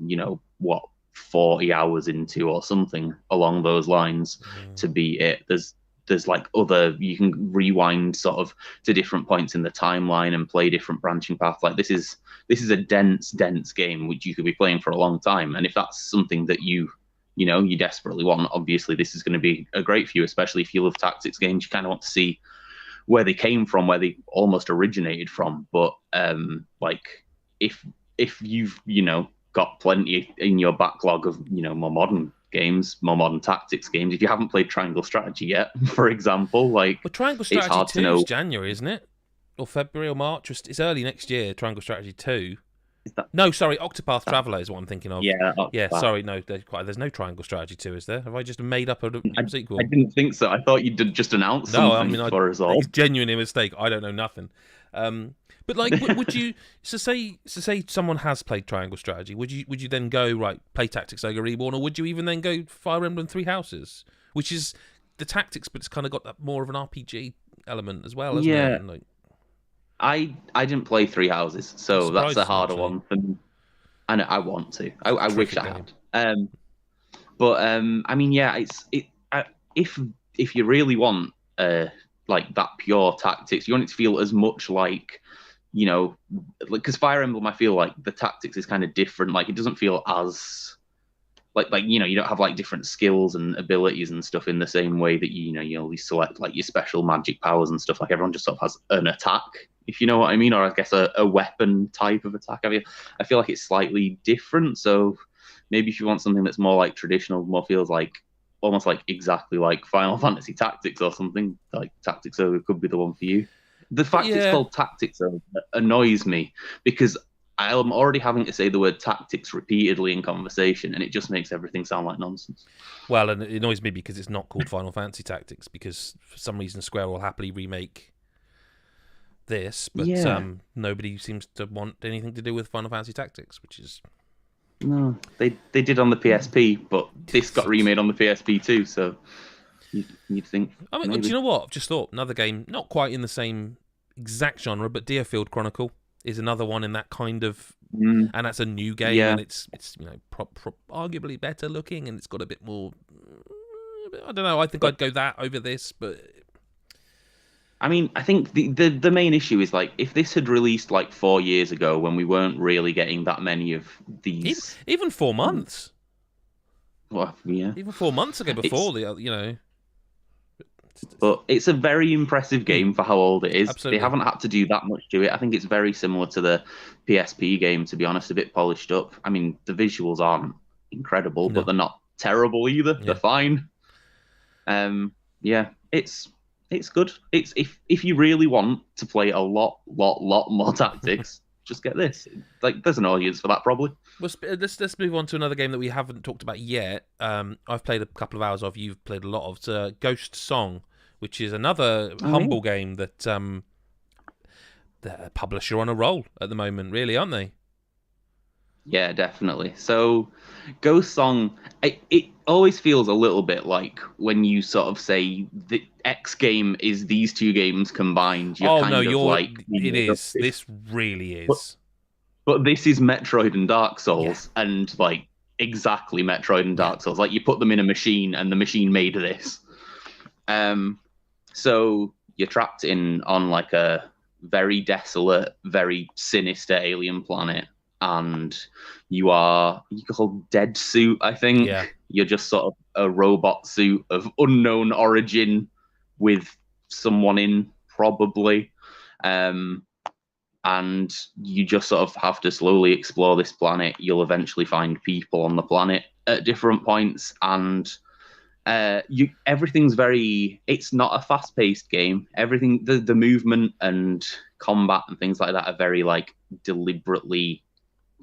40 hours into or something along those lines to beat it. There's like you can rewind sort of to different points in the timeline and play different branching paths. Like, this is a dense game which you could be playing for a long time. And if that's something that you desperately want, obviously this is going to be a great for you, especially if you love tactics games. You kind of want to see where they came from, where they almost originated from. But like, if you've got plenty in your backlog of more modern games, more modern tactics games, if you haven't played Triangle Strategy yet, for example, like, well, Triangle Strategy 2 is January, isn't it? Or February or March? It's early next year. Triangle Strategy 2. No, sorry, Octopath Traveler is what I'm thinking of. Yeah, sorry, no, there's no Triangle Strategy 2, is there? Have I just made up a sequel? I didn't think so. I thought you did just announce something for us all. It's genuinely a mistake. I don't know nothing. But like, would you? So say someone has played Triangle Strategy. Would you then go play Tactics Ogre Reborn, or would you even then go Fire Emblem Three Houses, which is the tactics, but it's kind of got that more of an RPG element as well, hasn't it? And I didn't play Three Houses, so that's a harder one for me. And I want to. I wish I had. But I mean, yeah, if you really want like that pure tactics, you want it to feel as much like, because Fire Emblem, I feel like the tactics is kind of different. Like, it doesn't feel as like you don't have like different skills and abilities and stuff in the same way that you only select like your special magic powers and stuff. Like everyone just sort of has an attack, if you know what I mean, or I guess a weapon type of attack. I feel like it's slightly different. So maybe if you want something that's more like traditional, more feels like almost like exactly like Final Fantasy Tactics or something, like Tactics Ogre could be the one for you. The fact it's called Tactics Ogre annoys me because I'm already having to say the word tactics repeatedly in conversation, and it just makes everything sound like nonsense. Well, and it annoys me because it's not called Final Fantasy Tactics, because for some reason Square will happily remake this, but nobody seems to want anything to do with Final Fantasy Tactics, which is... No, they did on the PSP, but this got remade on the PSP too, so you'd think... I mean, do you know what? I've just thought, another game, not quite in the same exact genre, but Deerfield Chronicle is another one in that kind of, and that's a new game, and it's arguably better looking, and it's got a bit more. I don't know. I think I'd go that over this, but I mean, I think the main issue is like if this had released like 4 years ago when we weren't really getting that many of these, even 4 months. Well, yeah, even 4 months ago before the. But it's a very impressive game for how old it is. Absolutely. They haven't had to do that much to it. I think it's very similar to the PSP game, to be honest, a bit polished up. I mean, the visuals aren't incredible, but they're not terrible either. Yeah. They're fine. It's good. It's if you really want to play a lot more tactics, just get this. Like, there's an audience for that probably. Well, let's move on to another game that we haven't talked about yet. I've played a couple of hours of. You've played a lot of. It's Ghost Song, which is another humble game that the publisher on a roll at the moment, really, aren't they? Yeah, definitely. So, Ghost Song, it always feels a little bit like when you sort of say the X game is these two games combined. It is. This really is. But this is Metroid and Dark Souls, and like exactly Metroid and Dark Souls. Like you put them in a machine, and the machine made this. So you're trapped on like a very desolate, very sinister alien planet, and you're called Dead Suit, I think. Yeah. You're just sort of a robot suit of unknown origin with someone in, probably. And you just sort of have to slowly explore this planet. You'll eventually find people on the planet at different points, and everything's it's not a fast-paced game. Everything, the movement and combat and things like that are very like deliberately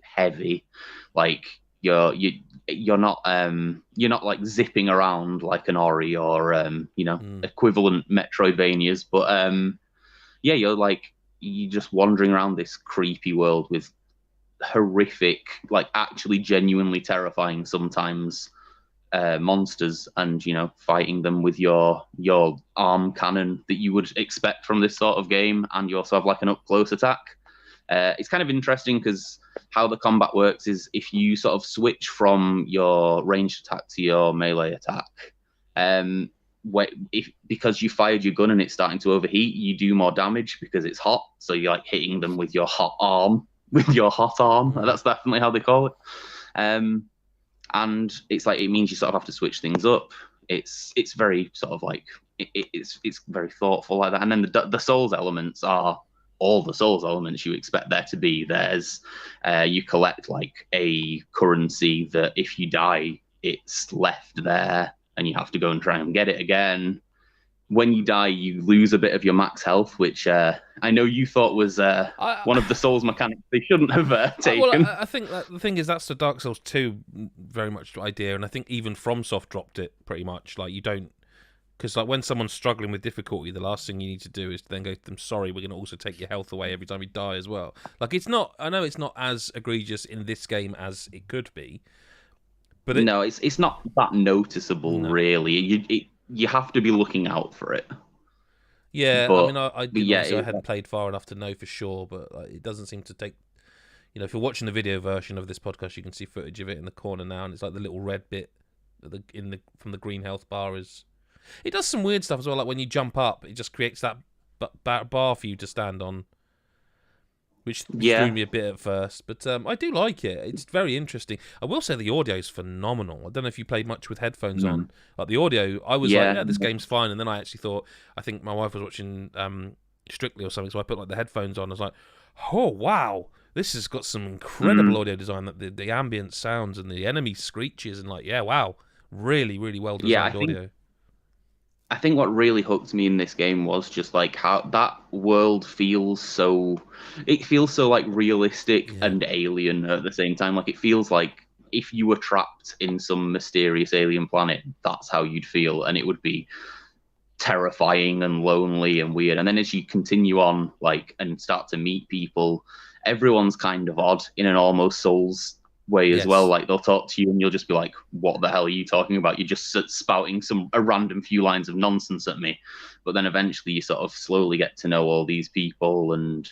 heavy. Like you're not like zipping around like an Ori or equivalent Metroidvanias, but you're just wandering around this creepy world with horrific, like actually genuinely terrifying sometimes monsters, and fighting them with your arm cannon that you would expect from this sort of game, and you also have like an up close attack. It's kind of interesting because how the combat works is if you sort of switch from your ranged attack to your melee attack, because you fired your gun and it's starting to overheat, you do more damage because it's hot. So you're like hitting them with your hot arm. That's definitely how they call it. And it's like, it means you sort of have to switch things up. It's very sort of like it's very thoughtful like that. And then the Souls elements are all the Souls elements you expect there to be. There's you collect like a currency that if you die, it's left there, and you have to go and try and get it again. When you die, you lose a bit of your max health, which I know you thought was one of the Souls mechanics they shouldn't have taken. Well, I think that the thing is that's the Dark Souls 2 very much idea, and I think even FromSoft dropped it pretty much. Like you don't, because like when someone's struggling with difficulty, the last thing you need to do is then go to them, sorry, we're going to also take your health away every time you die as well. Like it's not, I know it's not as egregious in this game as it could be, but no, it's not that noticeable really. You have to be looking out for it. Yeah, but, I mean, I hadn't played far enough to know for sure, but like, it doesn't seem to take. If you're watching the video version of this podcast, you can see footage of it in the corner now, and it's like the little red bit from the green health bar is. It does some weird stuff as well, like when you jump up, it just creates that bar for you to stand on, which threw me a bit at first. But I do like it. It's very interesting. I will say the audio is phenomenal. I don't know if you played much with headphones on. Like the audio, I was like, yeah, this game's fine. And then I actually thought, I think my wife was watching Strictly or something, so I put like the headphones on. I was like, oh, wow. This has got some incredible audio design. That the ambient sounds and the enemy screeches and like, yeah, wow. Really, really well designed audio. I think what really hooked me in this game was just like how that world feels so. It feels so like realistic and alien at the same time. Like it feels like if you were trapped in some mysterious alien planet, that's how you'd feel, and it would be terrifying and lonely and weird. And then as you continue on, like, and start to meet people, everyone's kind of odd in an almost Souls way as well. Like they'll talk to you and you'll just be like, what the hell are you talking about? You're just spouting a random few lines of nonsense at me. But then eventually you sort of slowly get to know all these people and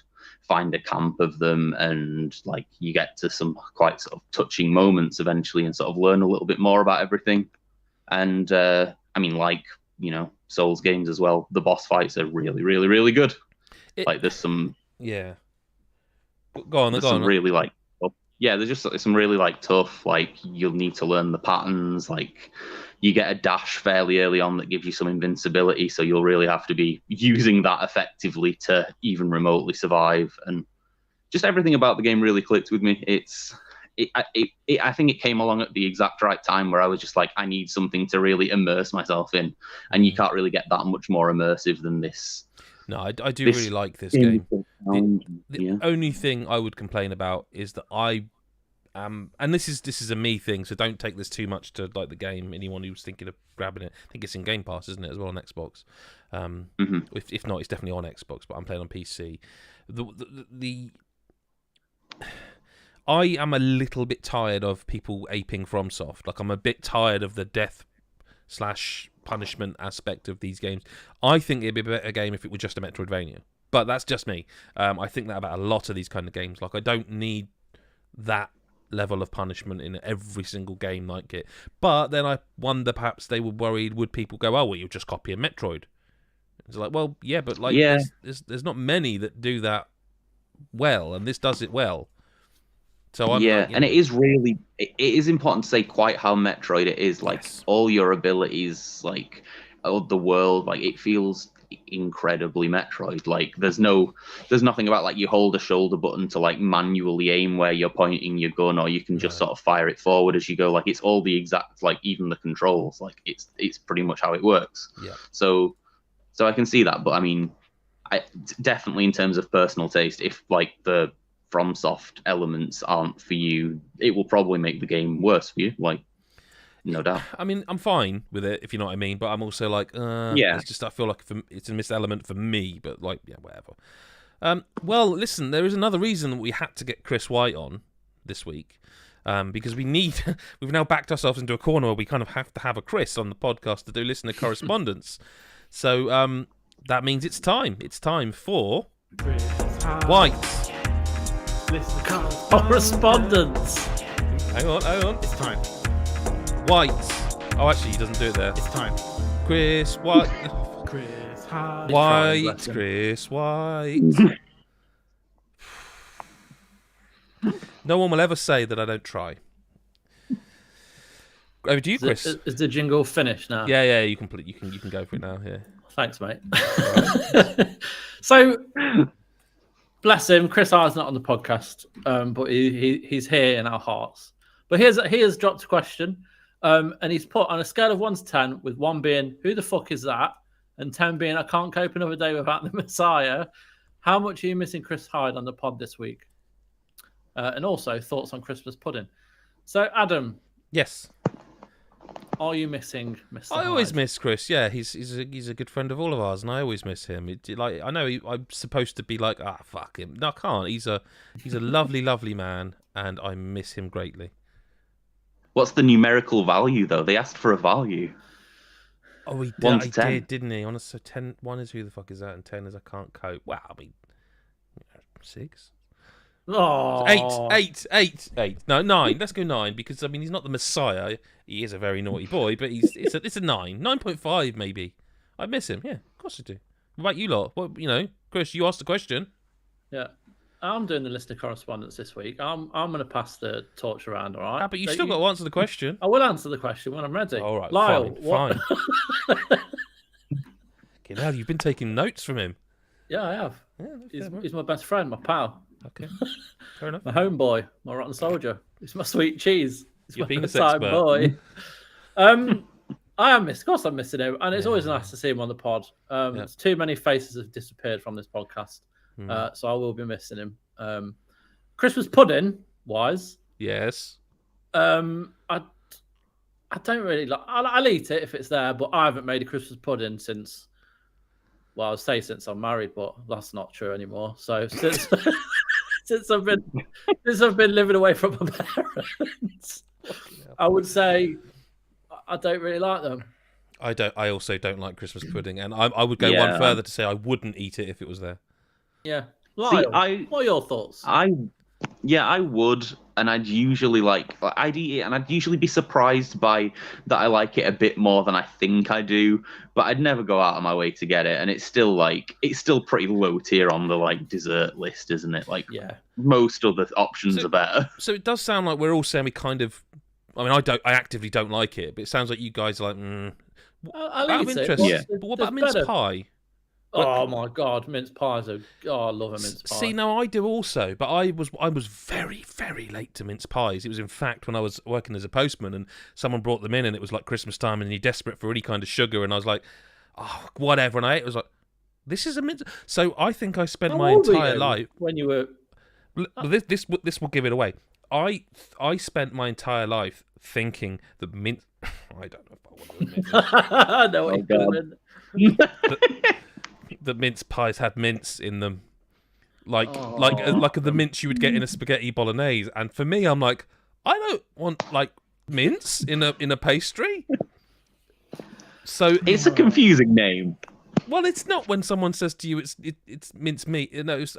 find a camp of them, and like you get to some quite sort of touching moments eventually and sort of learn a little bit more about everything. And I mean, like, you know, Souls games as well, the boss fights are really, really, really good. Like there's some go on. Really like there's just some really like tough, like you'll need to learn the patterns. Like you get a dash fairly early on that gives you some invincibility, so you'll really have to be using that effectively to even remotely survive. And just everything about the game really clicked with me. I think it came along at the exact right time where I was just like, I need something to really immerse myself in, and you can't really get that much more immersive than this. No, I do really like this game. The only thing I would complain about is that I am, and this is a me thing, so don't take this too much to like the game. Anyone who's thinking of grabbing it, I think it's in Game Pass, isn't it, as well on Xbox? If not, it's definitely on Xbox, but I'm playing on PC. I am a little bit tired of people aping FromSoft. Like I'm a bit tired of the death/punishment aspect of these games. I think it'd be a better game if it were just a Metroidvania. But that's just me. I think that about a lot of these kind of games. Like I don't need that level of punishment in every single game like it. But then I wonder, perhaps they were worried, would people go, oh, well, you'll just copy a Metroid? It's like, well, yeah, but like there's not many that do that well, and this does it well. So I'm and it is important to say quite how Metroid it is. Like all your abilities, like the world, like it feels incredibly Metroid. Like there's nothing about like you hold a shoulder button to like manually aim where you're pointing your gun, or you can just sort of fire it forward as you go. Like it's all the exact, like even the controls, like it's pretty much how it works. So I can see that, but I mean, I definitely in terms of personal taste, if like the FromSoft elements aren't for you, it will probably make the game worse for you, like no doubt. I mean, I'm fine with it, if you know what I mean, but I'm also like, it's just, I feel like it's a missed element for me, but like, yeah, whatever. Well, listen, there is another reason that we had to get Chris White on this week, because we've now backed ourselves into a corner where we kind of have to have a Chris on the podcast to do listener correspondence. So that means it's time. It's time for White. Listener correspondence. Hang on. It's time. White. Oh, actually, he doesn't do it there. It's time. Chris White. Chris White. Chris White. No one will ever say that I don't try. Over to you, Chris. Is the jingle finished now? Yeah. You can go for it now. Yeah. Thanks, mate. So, bless him. Chris R's not on the podcast, but he's here in our hearts. But he has dropped a question, and he's put on a scale of 1 to 10, with 1 being who the fuck is that, and 10 being I can't cope another day without the Messiah. How much are you missing Chris Hyde on the pod this week? And also thoughts on Christmas pudding. So, Adam. Yes. Are you missing Mr. I Hyde? always miss Chris. Yeah, he's a good friend of all of ours, and I always miss him. I know I'm supposed to be like, fuck him. No, I can't. He's a lovely, lovely man, and I miss him greatly. What's the numerical value though? They asked for a value. Oh, he 1 to 10. did, didn't he? So 10. 1 is who the fuck is that, and 10 is I can't cope. Wow, I mean, 6. Oh. 8. No, 9. Let's go 9, because I mean he's not the Messiah. He is a very naughty boy, but it's a 9, 9.5 maybe. I miss him. Yeah, of course I do. What about you lot? Well, Chris, you asked the question. Yeah. I'm doing the list of correspondence this week. I'm going to pass the torch around. All right. But you still got to answer the question. I will answer the question when I'm ready. All right, Lyle, fine. Okay, now you've been taking notes from him. Yeah, I have. Yeah, he's my best friend, my pal. Okay, fair enough. My homeboy, my rotten soldier. He's my sweet cheese. He's Your my penis bedtime expert. boy. Of course I'm missing him, and it's always nice to see him on the pod. Too many faces have disappeared from this podcast, so I will be missing him. Christmas pudding wise, Yes. I don't really like. I'll eat it if it's there, but I haven't made a Christmas pudding since. Well, I would say since I'm married, but that's not true anymore. So since since I've been living away from my parents, I would say I don't really like them. I don't. I also don't like Christmas pudding, and I would go one further to say I wouldn't eat it if it was there. Yeah. Lyle, what are your thoughts? I would, and I'd usually I'd eat it, and I'd usually be surprised by that I like it a bit more than I think I do, but I'd never go out of my way to get it, and it's still pretty low tier on the dessert list, isn't it? Most other options are better. So it does sound like we're all saying we kind of. I mean, I actively don't like it, but it sounds like you guys are like. I'll eat it. Yeah. But what about mince pie? Oh my god, mince pies are. Oh, I love a mince pie. See, no, I do also, but I was very, very late to mince pies. It was in fact when I was working as a postman, and someone brought them in, and it was like Christmas time, and you're desperate for any kind of sugar, and I was like, oh, whatever, and I ate it. I was like, this is a mince. So I think I spent my entire life when you were. This will give it away. I spent my entire life thinking that mince. I don't know if I want to admit this. I know what you're doing. That mince pies had mince in them, like the mince you would get in a spaghetti bolognese. And for me, I'm like, I don't want mince in a pastry. So it's a confusing name. Well, it's not when someone says to you it's mince meat. No, it's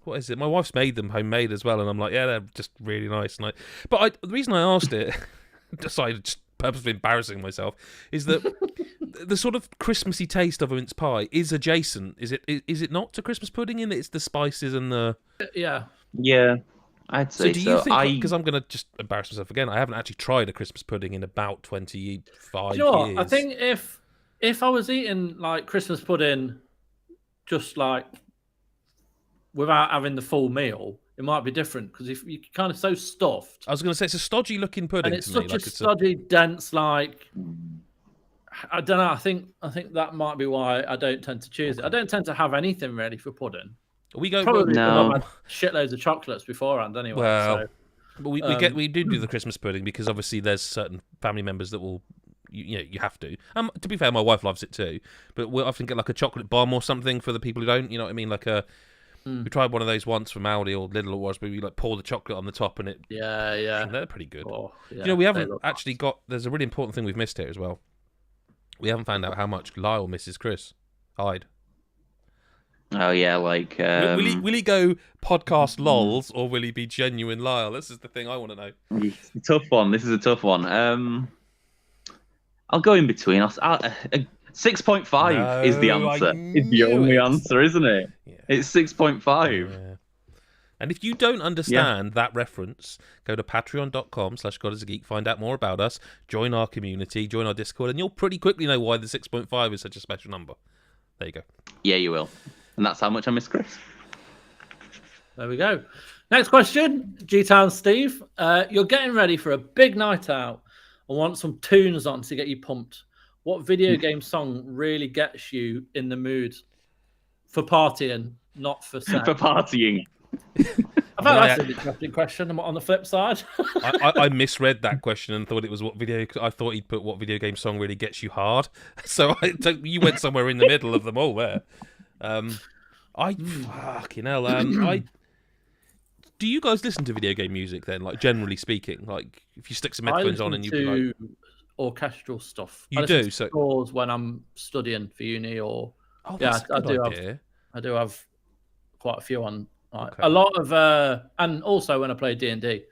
what is it? My wife's made them homemade as well, and I'm like, yeah, they're just really nice. And the reason I asked it, just purposely embarrassing myself, is that the sort of Christmassy taste of a mince pie is adjacent. Is it not to Christmas pudding in that it's the spices and the yeah. I'd say so. Do you think? Because I'm going to just embarrass myself again. I haven't actually tried a Christmas pudding in about 25 you know years. I think if I was eating Christmas pudding, just without having the full meal, it might be different because if you're kind of so stuffed. I was going to say it's a stodgy looking pudding, and it's to me. such a stodgy, dense. I don't know. I think that might be why I don't tend to choose it. I don't tend to have anything ready for pudding. We go probably because I've had shitloads of chocolates beforehand anyway. Well, but we do the Christmas pudding because obviously there's certain family members that will. You have to. To be fair, my wife loves it too. But we'll often get a chocolate bomb or something for the people who don't. You know what I mean? We tried one of those once from Aldi or Lidl, it was, but we pour the chocolate on the top and it. Yeah. They're pretty good. Oh, yeah, we haven't actually got. There's a really important thing we've missed here as well. We haven't found out how much Lyle misses Chris Hyde. Oh yeah, will he go podcast lols or will he be genuine Lyle? This is the thing I want to know. It's a tough one. This is a tough one. I'll go in between. 6.5 is the answer. It's the only answer, isn't it? Yeah. It's 6.5. Yeah. And if you don't understand that reference, go to patreon.com/GodIsAGeek, find out more about us, join our community, join our Discord, and you'll pretty quickly know why the 6.5 is such a special number. There you go. Yeah, you will. And that's how much I miss Chris. There we go. Next question, G-Town Steve. You're getting ready for a big night out and want some tunes on to get you pumped. What video game song really gets you in the mood for partying, not for sex? For partying. I thought that's an interesting question. On the flip side, I misread that question and thought it was I thought he'd put what video game song really gets you hard. So you went somewhere in the middle of them all there. Fucking hell. Do you guys listen to video game music then? Generally speaking, if you stick some headphones on and you do orchestral stuff. You do so scores when I'm studying for uni or I do have quite a few on. A lot of and also when I play D&D,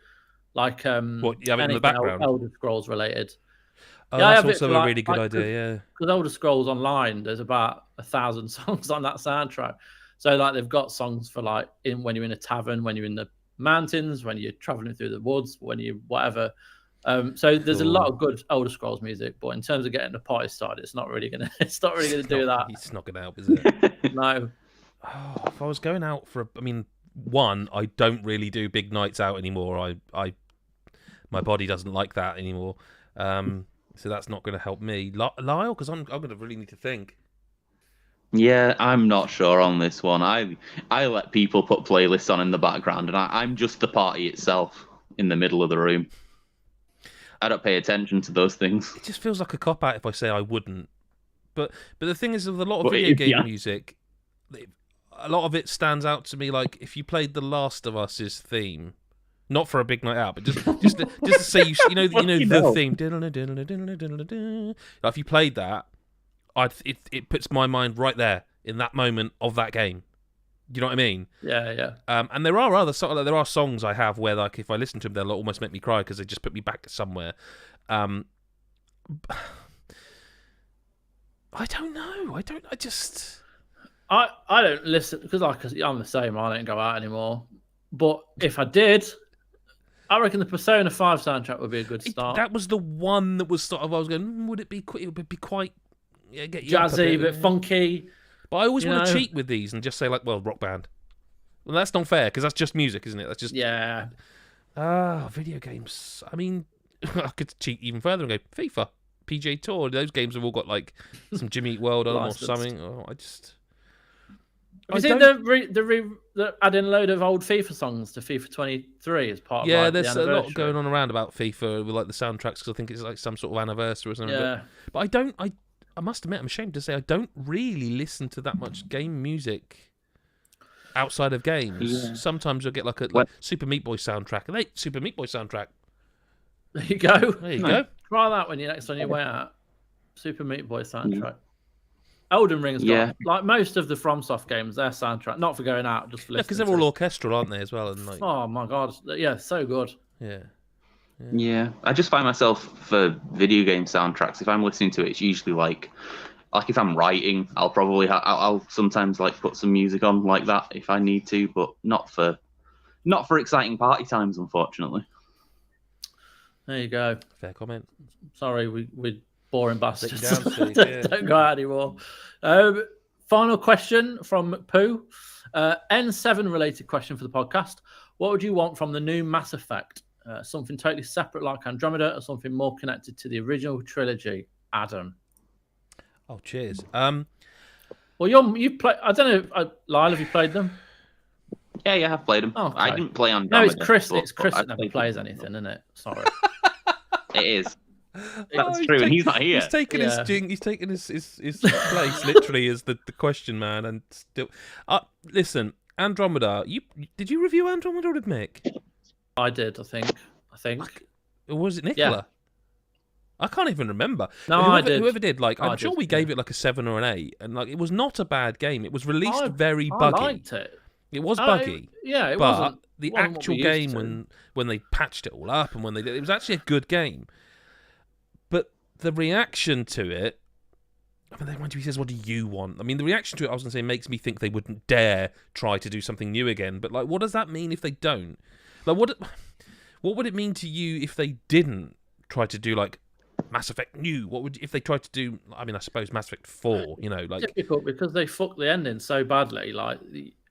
what you have it in the background, Elder Scrolls related. That's also a really good idea. Yeah, because Elder Scrolls Online, there's about 1,000 songs on that soundtrack. So like they've got songs for like when you're in a tavern, when you're in the mountains, when you're traveling through the woods, when you whatever. So there's a lot of good Elder Scrolls music, but in terms of getting the party started, it's not really gonna do that. It's not gonna help, is it? No. Oh, if I was going out for I don't really do big nights out anymore. My body doesn't like that anymore. So that's not going to help me. Lyle, because I'm going to really need to think. Yeah, I'm not sure on this one. I let people put playlists on in the background, and I'm just the party itself in the middle of the room. I don't pay attention to those things. It just feels like a cop-out if I say I wouldn't. But the thing is, with a lot of video game music, a lot of it stands out to me. Like if you played The Last of Us's theme, not for a big night out, but just to say you know the theme. Like if you played that, it puts my mind right there in that moment of that game. You know what I mean? Yeah. And there are there are songs I have where like if I listen to them, they'll almost make me cry because they just put me back somewhere. I don't know. I don't listen because I'm the same. I don't go out anymore. But if I did, I reckon the Persona 5 soundtrack would be a good start. That was the one that was sort of I was going. Would it be? It would be quite get you jazzy, but funky. But I always want to cheat with these and just say like, well, rock band. Well, that's not fair because that's just music, isn't it? That's just video games. I mean, I could cheat even further and go FIFA, PGA Tour. Those games have all got like some Jimmy Eat World on them or something. Oh, Have you seen the adding a load of old FIFA songs to FIFA 23 as part of yeah, like, there's the a lot going on around about FIFA with like the soundtracks because I think it's like some sort of anniversary or something. Yeah. But I must admit, I'm ashamed to say I don't really listen to that much game music outside of games. Yeah. Sometimes you'll get like Super Meat Boy soundtrack. Super Meat Boy soundtrack. There you go. There you go. Try that when you're next on your way out. Super Meat Boy soundtrack. Elden Ring's got like most of the FromSoft games, their soundtrack, not for going out, just for listening. Because they're all orchestral, aren't they, as well? And like, oh my god, yeah, so good. Yeah, I just find myself for video game soundtracks. If I'm listening to it, it's usually like if I'm writing, I'll probably I'll sometimes like put some music on like that if I need to, but not for exciting party times, unfortunately. There you go. Fair comment. Sorry, we boring bastards. Down, Don't go out anymore. Final question from Pooh. N7 related question for the podcast. What would you want from the new Mass Effect? Something totally separate like Andromeda or something more connected to the original trilogy? Adam. Oh, cheers. Well, you've played. I don't know, Lyle, have you played them? Yeah, I've played them. Oh, okay. I didn't play Andromeda. No, it's Chris. It's Chris that never plays anything, isn't it? Sorry. It is. That's true, and he's not here. He's taking he's taking his place literally as the question man, and still. Listen, Andromeda. Did you review Andromeda with Mick? I did. I think. Or was it Nicola? Yeah. I can't even remember. No, I did. Whoever did, like, I'm sure we gave it like a 7 or an 8, and like it was not a bad game. It was released very buggy. I liked it. It was buggy. It but wasn't. The actual game when they patched it all up and when it was actually a good game. But the reaction to it, I mean, when he says, "What do you want?" I mean, the reaction to it, I was going to say, makes me think they wouldn't dare try to do something new again. But like, what does that mean if they don't? Like, what would it mean to you if they didn't try to do like Mass Effect new? What would if they tried to do? I mean, I suppose Mass Effect 4. You know, like difficult because they fucked the ending so badly. Like,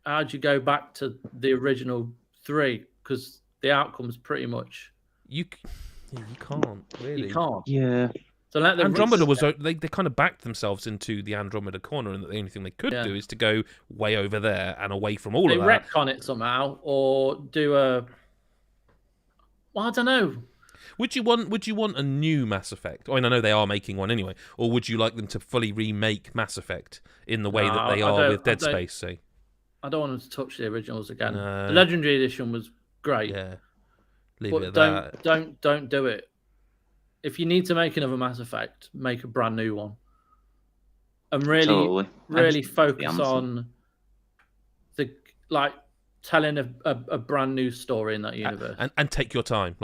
how'd you go back to the original 3? Because the outcome's pretty much you can't really. You can't. Yeah. So Andromeda was they kind of backed themselves into the Andromeda corner, and the only thing they could do is to go way over there and away from all of that. They retcon it somehow, or do a. Well, I don't know. Would you want a new Mass Effect? I mean, I know they are making one anyway. Or would you like them to fully remake Mass Effect in the way that they are with Dead Space? Say, I don't want them to touch the originals again. The Legendary Edition was great. Yeah, don't do it. If you need to make another Mass Effect, make a brand new one, and really focus on the telling a brand new story in that universe. And take your time,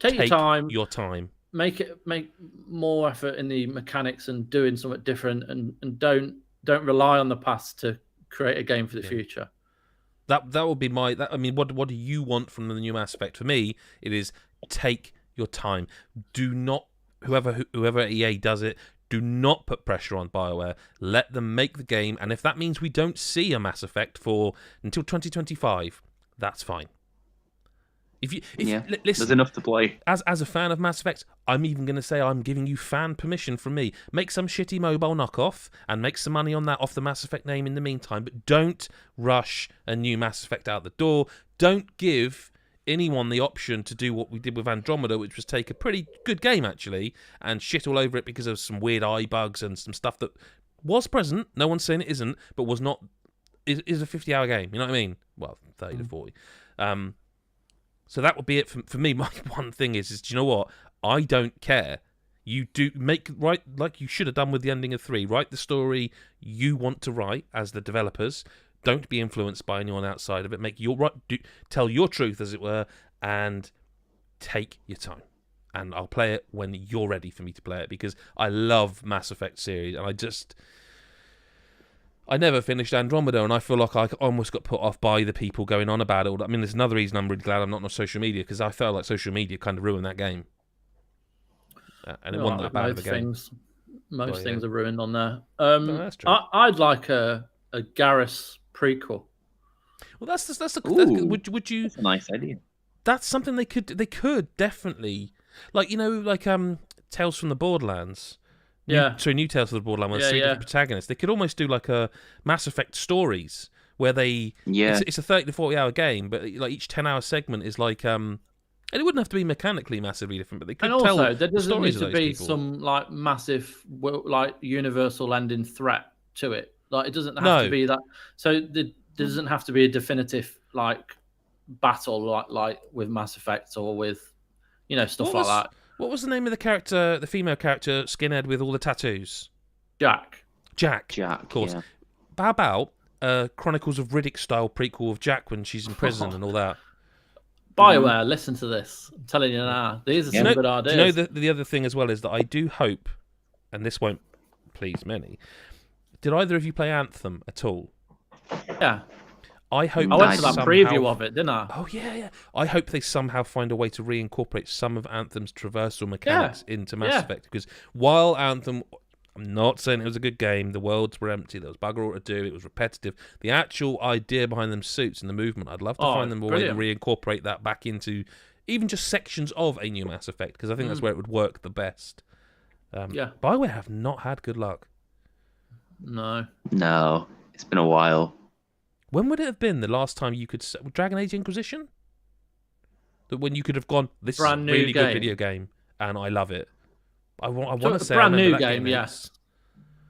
Take your time. Make more effort in the mechanics and doing something different, and don't rely on the past to create a game for the future. That would be my. I mean, what do you want from the new Mass Effect? For me, it is take your time. Do not whoever EA does it. Do not put pressure on BioWare. Let them make the game, and if that means we don't see a Mass Effect until 2025, that's fine. Listen, there's enough to play. As a fan of Mass Effect, I'm even going to say I'm giving you fan permission from me. Make some shitty mobile knockoff and make some money on that off the Mass Effect name in the meantime, but don't rush a new Mass Effect out the door. Don't give anyone the option to do what we did with Andromeda, which was take a pretty good game, actually, and shit all over it because of some weird eye bugs and some stuff that was present. No one's saying it isn't, but was not. Is a 50-hour game. You know what I mean? Well, 30 to 40. So that would be it for me. My one thing is do you know what? I don't care. You do write like you should have done with the ending of 3. Write the story you want to write as the developers. Don't be influenced by anyone outside of it. Tell your truth, as it were, and take your time. And I'll play it when you're ready for me to play it, because I love Mass Effect series, and I never finished Andromeda, and I feel like I almost got put off by the people going on about it. I mean, there's another reason I'm really glad I'm not on social media, because I felt like social media kind of ruined that game. And it wasn't that bad of a game. Most things are ruined on there. That's true. I'd like a Garrus prequel. Well, that's would you? That's a nice idea. That's something they could definitely, like Tales from the Borderlands. New Tales from the Borderlands. With 3 different protagonists. They could almost do like a Mass Effect stories where they. Yeah. It's a 30 to 40 hour game, but like each 10-hour segment is like and it wouldn't have to be mechanically massively different, but they could tell. And also, there doesn't need to be people. some like massive, like universal ending threat to it. Like it doesn't have to be that. So there doesn't have to be a definitive like battle like with Mass Effect or with stuff like that. What was the name of the character, the female character, skinhead with all the tattoos? Jack, of course. Yeah. How about Chronicles of Riddick style prequel of Jack when she's in prison and all that? BioWare, listen to this. I'm telling you now. These are some good ideas. Do you know the other thing as well is that I do hope, and this won't please many, did either of you play Anthem at all? Yeah. I hope I went to that preview of it, didn't I? Oh, yeah. I hope they somehow find a way to reincorporate some of Anthem's traversal mechanics into Mass Effect. Because while Anthem, I'm not saying it was a good game, the worlds were empty, there was bugger all to do, it was repetitive. The actual idea behind them suits and the movement, I'd love to find them a way to reincorporate that back into even just sections of a new Mass Effect, because I think that's where it would work the best. BioWare have not had good luck. No, it's been a while. When would it have been the last time you could Dragon Age Inquisition? When you could have gone, this is a really good video game, and I love it. I want to say brand new game, yes.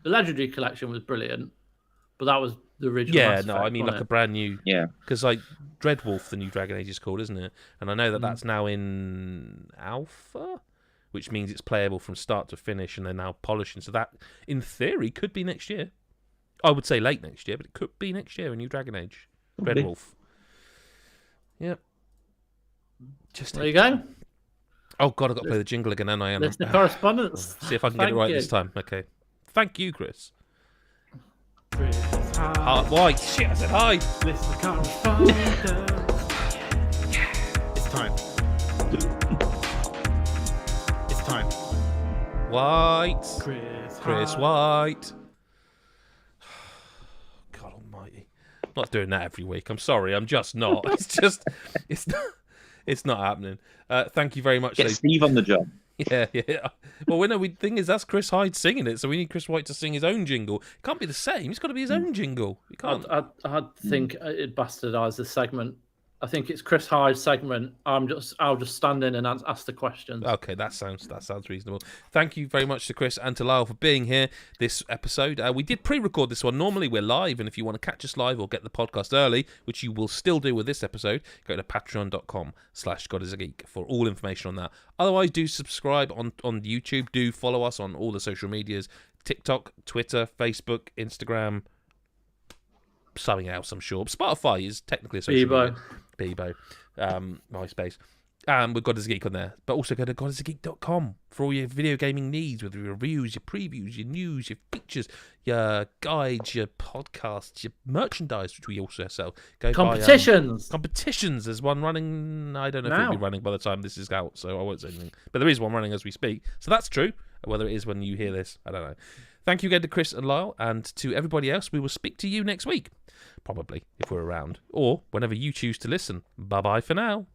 The Legendary Collection was brilliant, but that was the original. Yeah, Mass Effect, I mean like a brand new. Yeah, because like Dreadwolf, the new Dragon Age is called, isn't it? And I know that's now in alpha, which means it's playable from start to finish, and they're now polishing. So that, in theory, could be next year. I would say late next year, but it could be next year, a new Dragon Age. Dreadwolf. Yep. There you go. Oh, God, I've got to play the jingle again, and I am. Listen to Correspondence. See if I can get it right this time. Okay. Thank you, Chris. Why? Shit, I said hi. Listen to Correspondence. It's time. It's time. White. Chris White. God almighty. I'm not doing that every week. I'm sorry. I'm just not. It's not happening. Thank you very much. Get Steve on the job. Yeah. Well, thing is, that's Chris Hyde singing it, so we need Chris White to sing his own jingle. It can't be the same. It's got to be his own jingle. You can't. I think it bastardised the segment. I think it's Chris Hyde's segment. I'll just stand in and ask the questions. Okay, that sounds reasonable. Thank you very much to Chris and to Lyle for being here this episode. We did pre-record this one. Normally we're live, and if you want to catch us live or get the podcast early, which you will still do with this episode, go to patreon.com/GodIsAGeek for all information on that. Otherwise, do subscribe on YouTube. Do follow us on all the social medias: TikTok, Twitter, Facebook, Instagram. Something else, I'm sure. Spotify is technically a social media. Bebo. MySpace. With God is a Geek on there. But also go to godisgeek.com for all your video gaming needs, with your reviews, your previews, your news, your features, your guides, your podcasts, your merchandise, which we also sell. Go Competitions. Buy, competitions. There's one running. I don't know if it'll be running by the time this is out, so I won't say anything. But there is one running as we speak. So that's true. Whether it is when you hear this, I don't know. Thank you again to Chris and Lyle, and to everybody else. We will speak to you next week. Probably, if we're around. Or whenever you choose to listen. Bye-bye for now.